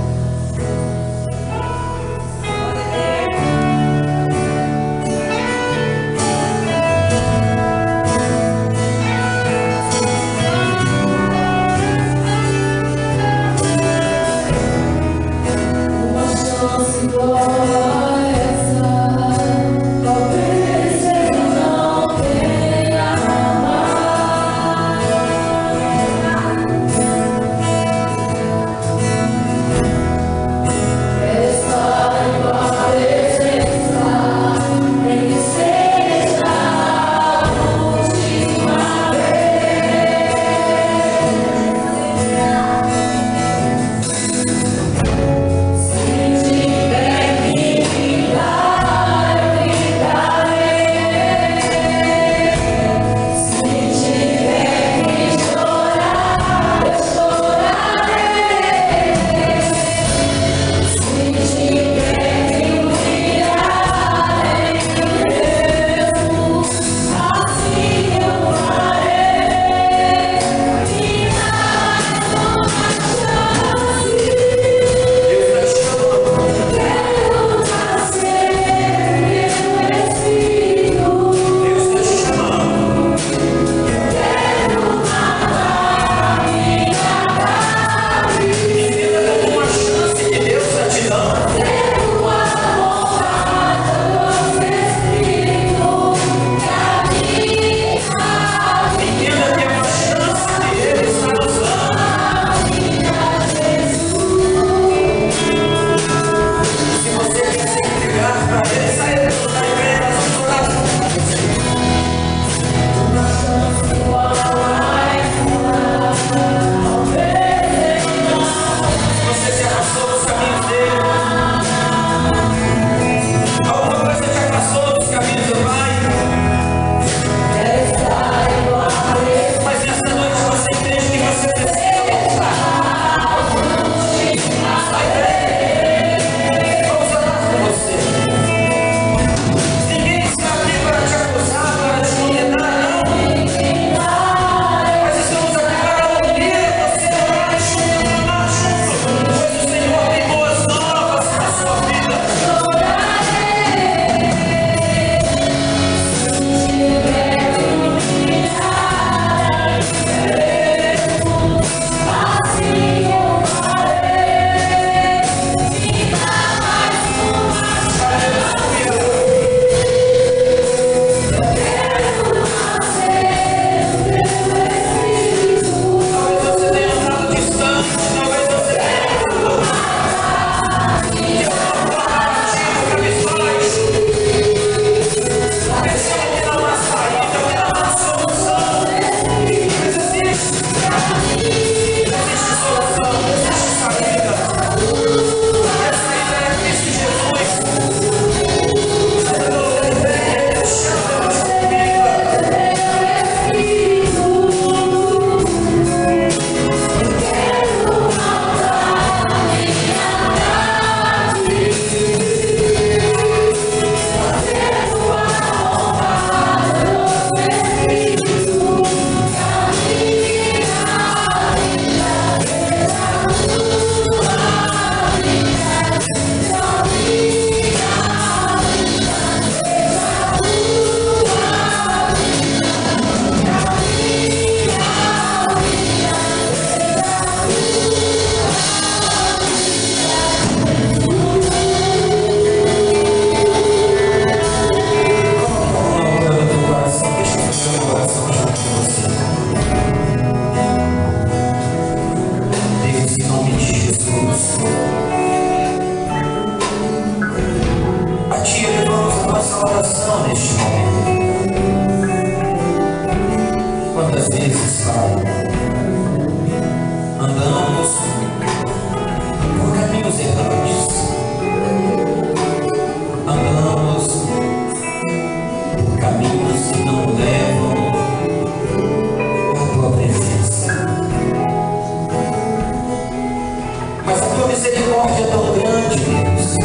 Speaker 1: misericórdia é tão grande, Deus.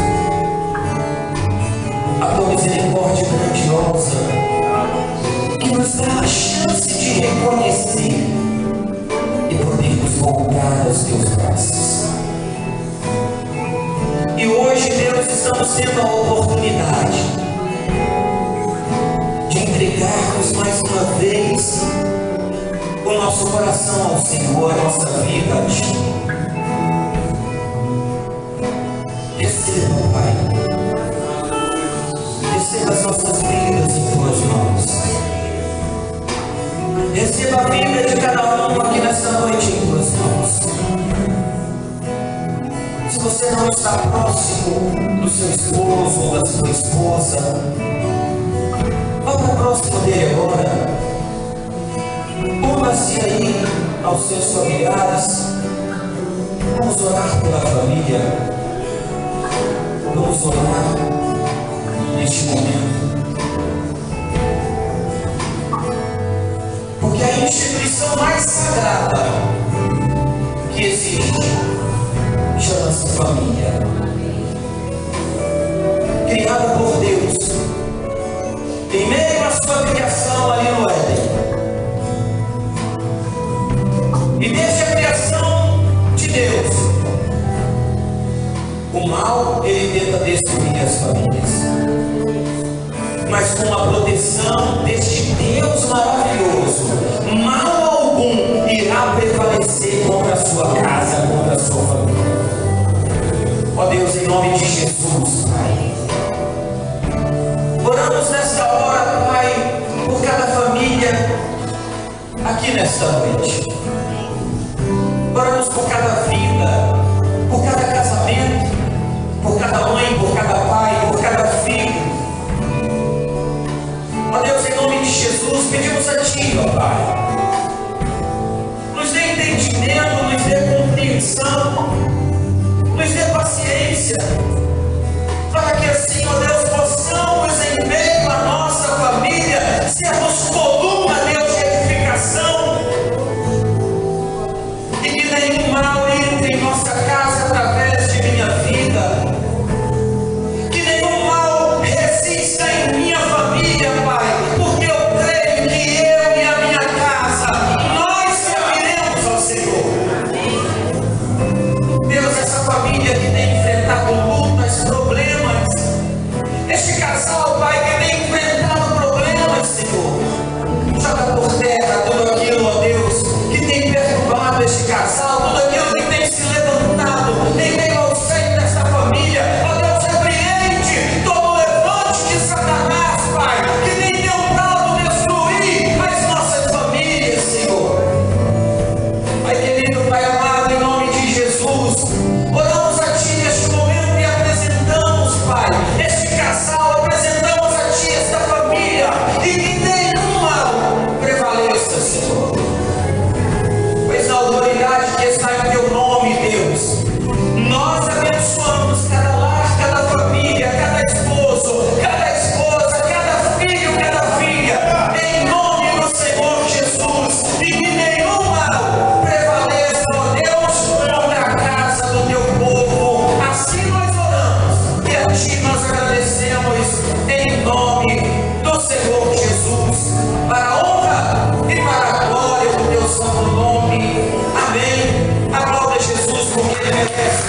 Speaker 1: A tua misericórdia grandiosa, que nos dá a chance de reconhecer e podermos voltar aos teus braços. E hoje, Deus, estamos tendo a oportunidade de entregarmos mais uma vez o nosso coração ao Senhor, a nossa vida a Ti. Receba, Pai. Receba as nossas vidas em Tuas mãos. Receba a vida de cada um aqui nessa noite em Tuas mãos. Se você não está próximo do seu esposo ou da sua esposa, vá para próximo dele agora. Una-se aí aos seus familiares. Vamos orar pela família. Vamos orar neste momento. Porque a instituição mais sagrada que existe chama-se família. Criada por Deus, em meio à sua criação ali no Éden. E desde a criação de Deus, o mal, ele tenta destruir as famílias. Mas com a proteção deste Deus maravilhoso, mal algum irá prevalecer contra a sua casa, contra a sua família. Ó Deus, em nome de Jesus, Pai. Oramos nesta hora, Pai, por cada família aqui nesta noite. Oramos por cada vida, por cada casamento, por cada mãe, por cada pai, por cada filho. Ó Deus, em nome de Jesus, pedimos a Ti, ó Pai, nos dê entendimento, nos dê compreensão, nos dê paciência, para que assim, ó Deus, possamos em meio à nossa família sermos coluna, Deus, de edificação. Nenhum mal entre em nossa casa através de minha vida. Que nenhum mal resista em minha família, Pai. Porque eu creio que eu e a minha casa, nós serviremos ao Senhor. Deus, essa família que tem enfrentado lutas, problemas. Este casal, Pai, que tem enfrentado problemas, Senhor. Joga por terra tudo aquilo, ó Deus, que tem perturbado este casal. Tudo aquilo que tem se levantado em meio ao seio desta família. Ó Deus, repreende todo o levante de Satanás, Pai, que tem tentado destruir as nossas famílias, Senhor. Pai querido, Pai amado, em nome de Jesus, oramos a Ti neste momento e apresentamos, Pai, este casal, apresentamos a Ti esta família, e que nenhum mal prevaleça, Senhor. Pois na autoridade que está em Teu nome, Deus, nós abençoamos cada lar, cada família, cada esposo, cada esposa, cada filho, cada filha, em nome do Senhor Jesus, e que nenhum mal prevaleça, ó Deus, contra a casa do Teu povo. Assim nós oramos e a Ti nós agradecemos em nome do Senhor Jesus, para a honra e para a glória do Teu santo nome. Amém. Aplauda Jesus porque Ele merece.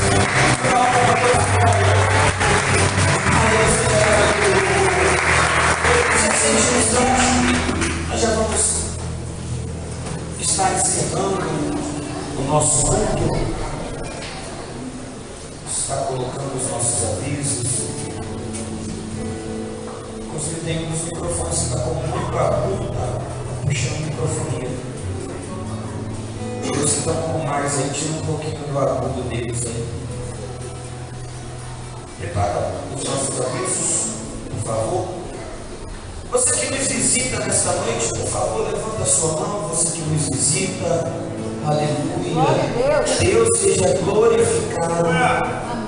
Speaker 1: Nós já vamos estar encerrando o nosso culto. Está colocando os nossos avisos. Inclusive tem uns microfones que está com muito barulho, tá puxando a microfonia. Eles estão com mais aí, tira um pouquinho do agudo deles aí. Prepara os nossos avisos, por favor. Você que nos visita nesta noite, por favor, levanta a sua mão. Você que nos visita, aleluia. Deus seja glorificado,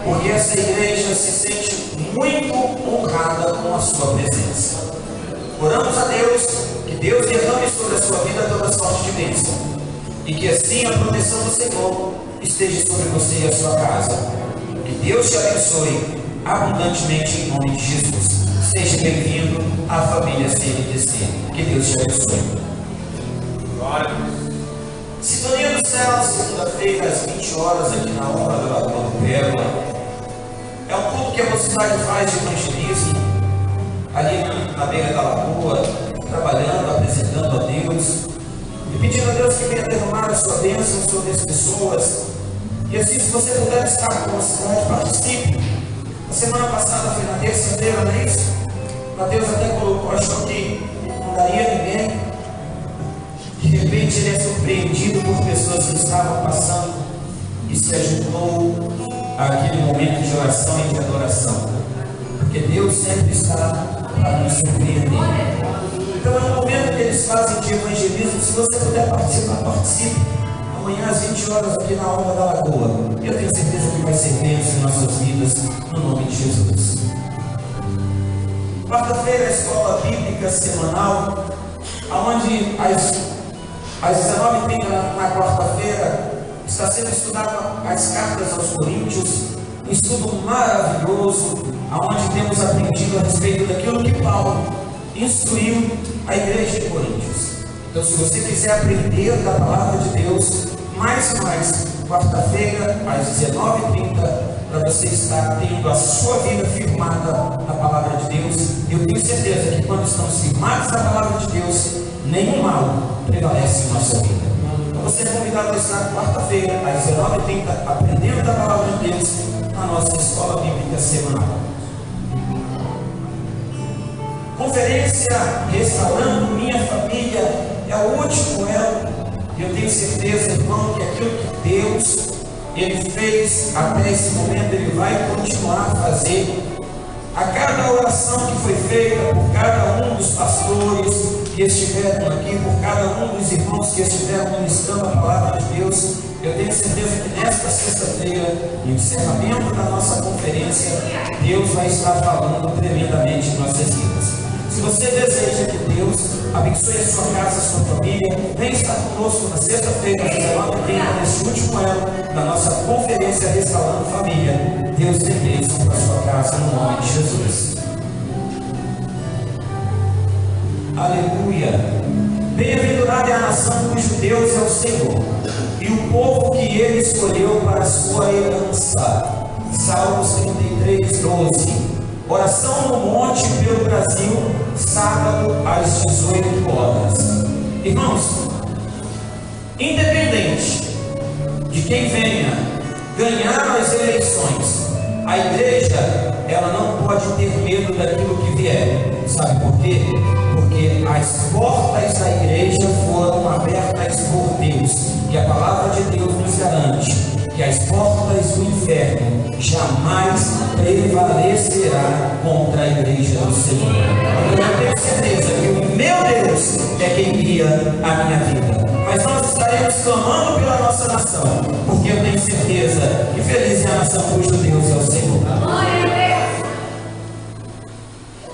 Speaker 1: porque essa igreja se sente muito honrada com a sua presença. Oramos a Deus, que Deus derrame sobre a sua vida toda sorte de bênção, e que assim a proteção do Senhor esteja sobre você e a sua casa. Que Deus te abençoe abundantemente em nome de Jesus. Seja bem-vindo à família CNTC. Que Deus te abençoe. Glória. Sintonia do céu, segunda-feira, às 20 horas, aqui na Orla da Lagoa do Pérola. É um culto que a mocidade faz de evangelismo, ali na beira da lagoa, trabalhando, apresentando a Deus, e pedindo a Deus que venha derramar a sua bênção sobre as pessoas. E assim, se você puder estar com a mocidade, participe. A semana passada foi na terça-feira, não é isso? Mateus até colocou, achou que não daria ninguém. De repente ele é surpreendido por pessoas que estavam passando e se ajuntou àquele momento de oração e de adoração. Porque Deus sempre está para nos surpreender. Então é um momento que eles fazem de evangelismo. Se você puder participar, participe. Amanhã às 20 horas aqui na Orla da Lagoa. Eu tenho certeza que vai ser bênção em nossas vidas, no nome de Jesus. Quarta-feira, a escola bíblica semanal, onde às 19h30 na quarta-feira está sendo estudado as cartas aos Coríntios, um estudo maravilhoso, onde temos aprendido a respeito daquilo que Paulo instruiu a igreja de Coríntios. Então, se você quiser aprender da palavra de Deus, mais e mais, quarta-feira, às 19h30, para você estar tendo a sua vida firmada na palavra de Deus. Eu tenho certeza que quando estamos firmados na palavra de Deus, nenhum mal prevalece em nossa vida. Então você é convidado a estar quarta-feira, às 19h30, aprendendo da palavra de Deus na nossa escola bíblica semanal. Conferência Restaurando Minha Família é o último elo. Eu tenho certeza, irmão, que aquilo que Deus Ele fez até esse momento, Ele vai continuar a fazer. A cada oração que foi feita por cada um dos pastores que estiveram aqui, por cada um dos irmãos que estiveram ministrando a palavra de Deus, eu tenho certeza que nesta sexta-feira, no encerramento da nossa conferência, Deus vai estar falando tremendamente em nossas vidas. Se você deseja que Deus abençoe a sua casa, a sua família, vem estar conosco na sexta-feira, às 19h30, neste último elo da nossa conferência Restaurando Família. Deus tem bênção para a sua casa, no nome de Jesus. Aleluia! Bem-aventurada é a nação cujo Deus é o Senhor, e o povo que Ele escolheu para a sua herança. Salmos 33, 12. Oração no monte pelo Brasil, sábado às 18 horas. Irmãos, independente de quem venha ganhar as eleições, a igreja, ela não pode ter medo daquilo que vier. Sabe por quê? Porque as portas da igreja foram abertas por Deus. E a palavra de Deus nos garante que as portas do inferno jamais prevalecerá contra a igreja do Senhor. Eu tenho certeza que o meu Deus é quem guia a minha vida. Mas nós estaremos clamando pela nossa nação, porque eu tenho certeza que feliz é a nação cujo Deus é o Senhor.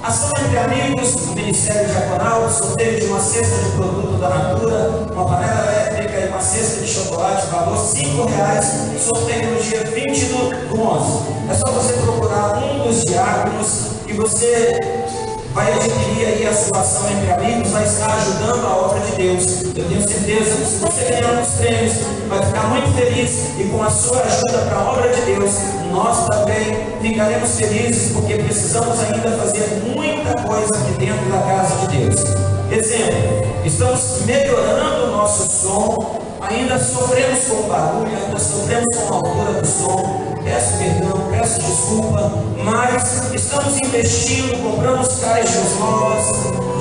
Speaker 1: Ação entre amigos, o Ministério Diaconal, sorteio de uma cesta de produto da Natura, uma panela elétrica e uma cesta de chocolate, valor R$5, sorteio no dia 20 do 11. É só você procurar um dos diáconos e você vai adquirir aí a sua ação entre amigos, vai estar ajudando a obra de Deus. Eu tenho certeza que se você ganhar uns prêmios, vai ficar muito feliz, e com a sua ajuda para a obra de Deus, nós também ficaremos felizes, porque precisamos ainda fazer muita coisa aqui dentro da casa de Deus. Exemplo, estamos melhorando o nosso som, ainda sofremos com o barulho, ainda sofremos com a altura do som. Peço perdão, peço desculpa, mas estamos investindo, compramos caixas novas,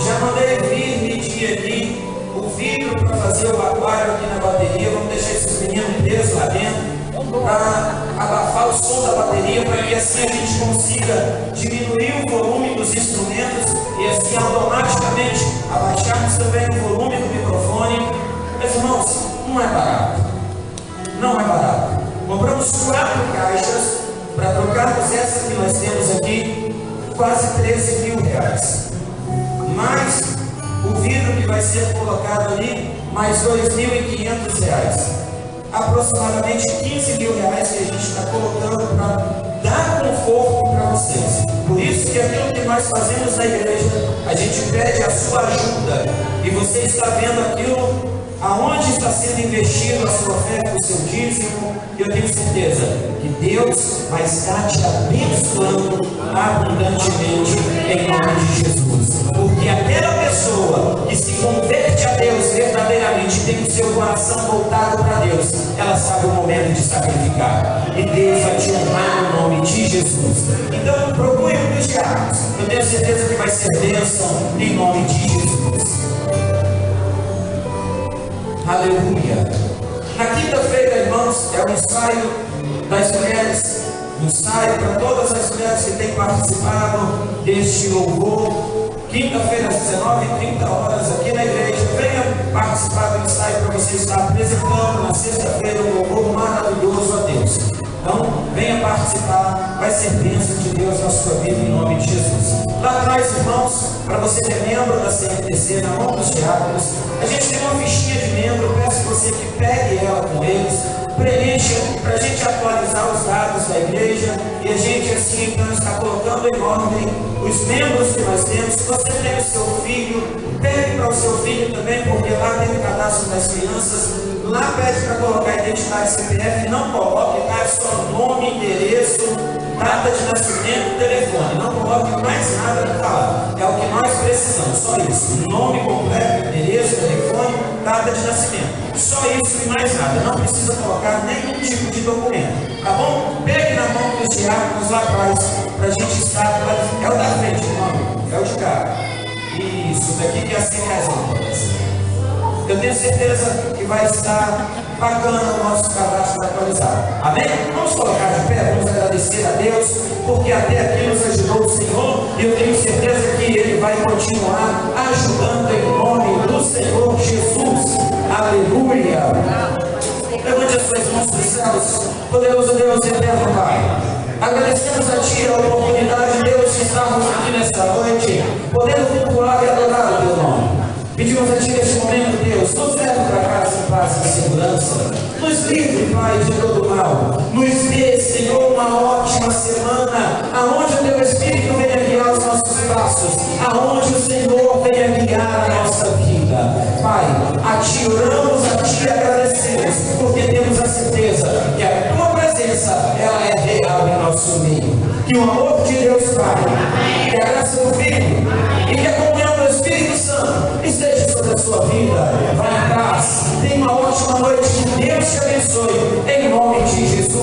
Speaker 1: já mandei vir medir aqui o vidro para fazer o aquário aqui na bateria. Vamos deixar esses meninos presos lá dentro para abafar o som da bateria, para que assim a gente consiga diminuir o volume dos instrumentos e assim automaticamente abaixarmos também o volume do microfone. Mas irmãos, não é barato, não é barato. Compramos 4 caixas para trocarmos essa que nós temos aqui, quase R$13.000. Mais o vidro que vai ser colocado ali, mais R$2.500. Aproximadamente R$15.000 que a gente está colocando para nós fazemos na igreja, a gente pede a sua ajuda. E você está vendo aquilo, aonde está sendo investido a sua oferta, o seu dízimo. Eu tenho certeza que Deus vai estar te abençoando abundantemente em nome de Jesus. Porque aquela pessoa que se converte a Deus verdadeiramente, tem o seu coração voltado para Deus, ela sabe o momento de sacrificar. E Deus vai te honrar no nome de Jesus. Então procure um dos diáconos. Eu tenho certeza que vai ser bênção em nome de Jesus. Aleluia. Na quinta-feira, irmãos, é o ensaio das mulheres. Um ensaio para todas as mulheres que têm participado deste louvor. Quinta-feira, às 19h30 aqui na igreja. Venha participar do ensaio para você estar apresentando na sexta-feira um louvor maravilhoso a Deus. Então, venha participar, vai ser bênção de Deus na sua vida, em nome de Jesus. Lá atrás, irmãos, para você ter membro da CMTC, na mão dos diáconos, a gente tem uma fichinha de membro. Eu peço você que pegue ela com eles, preencha, para a gente atualizar os dados da igreja, e a gente assim então está colocando em ordem os membros que nós temos. Se você tem o seu filho, pegue para o seu filho também, porque lá tem o cadastro das crianças. Lá pede para colocar identidade CPF, não coloque, tá? É só nome, endereço, data de nascimento, telefone. Não coloque mais nada para falar. É o que nós precisamos, só isso. Nome completo, endereço, telefone, data de nascimento. Só isso e mais nada. Não precisa colocar nenhum tipo de documento. Tá bom? Pegue na mão dos diáconos lá atrás, para a gente estar. É o da frente, nome. É o de cá. Isso, daqui que é R$100. Eu tenho certeza que vai estar bacana o nosso cadastro atualizado. Amém? Vamos colocar de pé, vamos agradecer a Deus, porque até aqui nos ajudou o Senhor, e eu tenho certeza que Ele vai continuar ajudando em nome do Senhor Jesus. Aleluia! Levante as suas mãos dos céus, poderoso Deus e eterno Pai. Agradecemos a Ti a oportunidade, Deus, de estarmos aqui nesta noite, podendo cultuar e adorar o Teu nome. Pedimos a Ti neste momento, Deus, nos leve para casa em paz e segurança. Nos livre, Pai, de todo mal. Nos dê, Senhor, uma ótima semana, aonde o Teu Espírito venha guiar os nossos passos, aonde o Senhor venha guiar a nossa vida. Pai, a Ti oramos, a Ti agradecemos, porque temos a certeza que a Tua presença, ela é real em nosso meio. Que o amor de Deus, Pai, que a graça do Filho e que a comunhão do Espírito Santo esteja sobre a sua vida. Vai em paz. Tenha uma ótima noite. Que Deus te abençoe. Em nome de Jesus.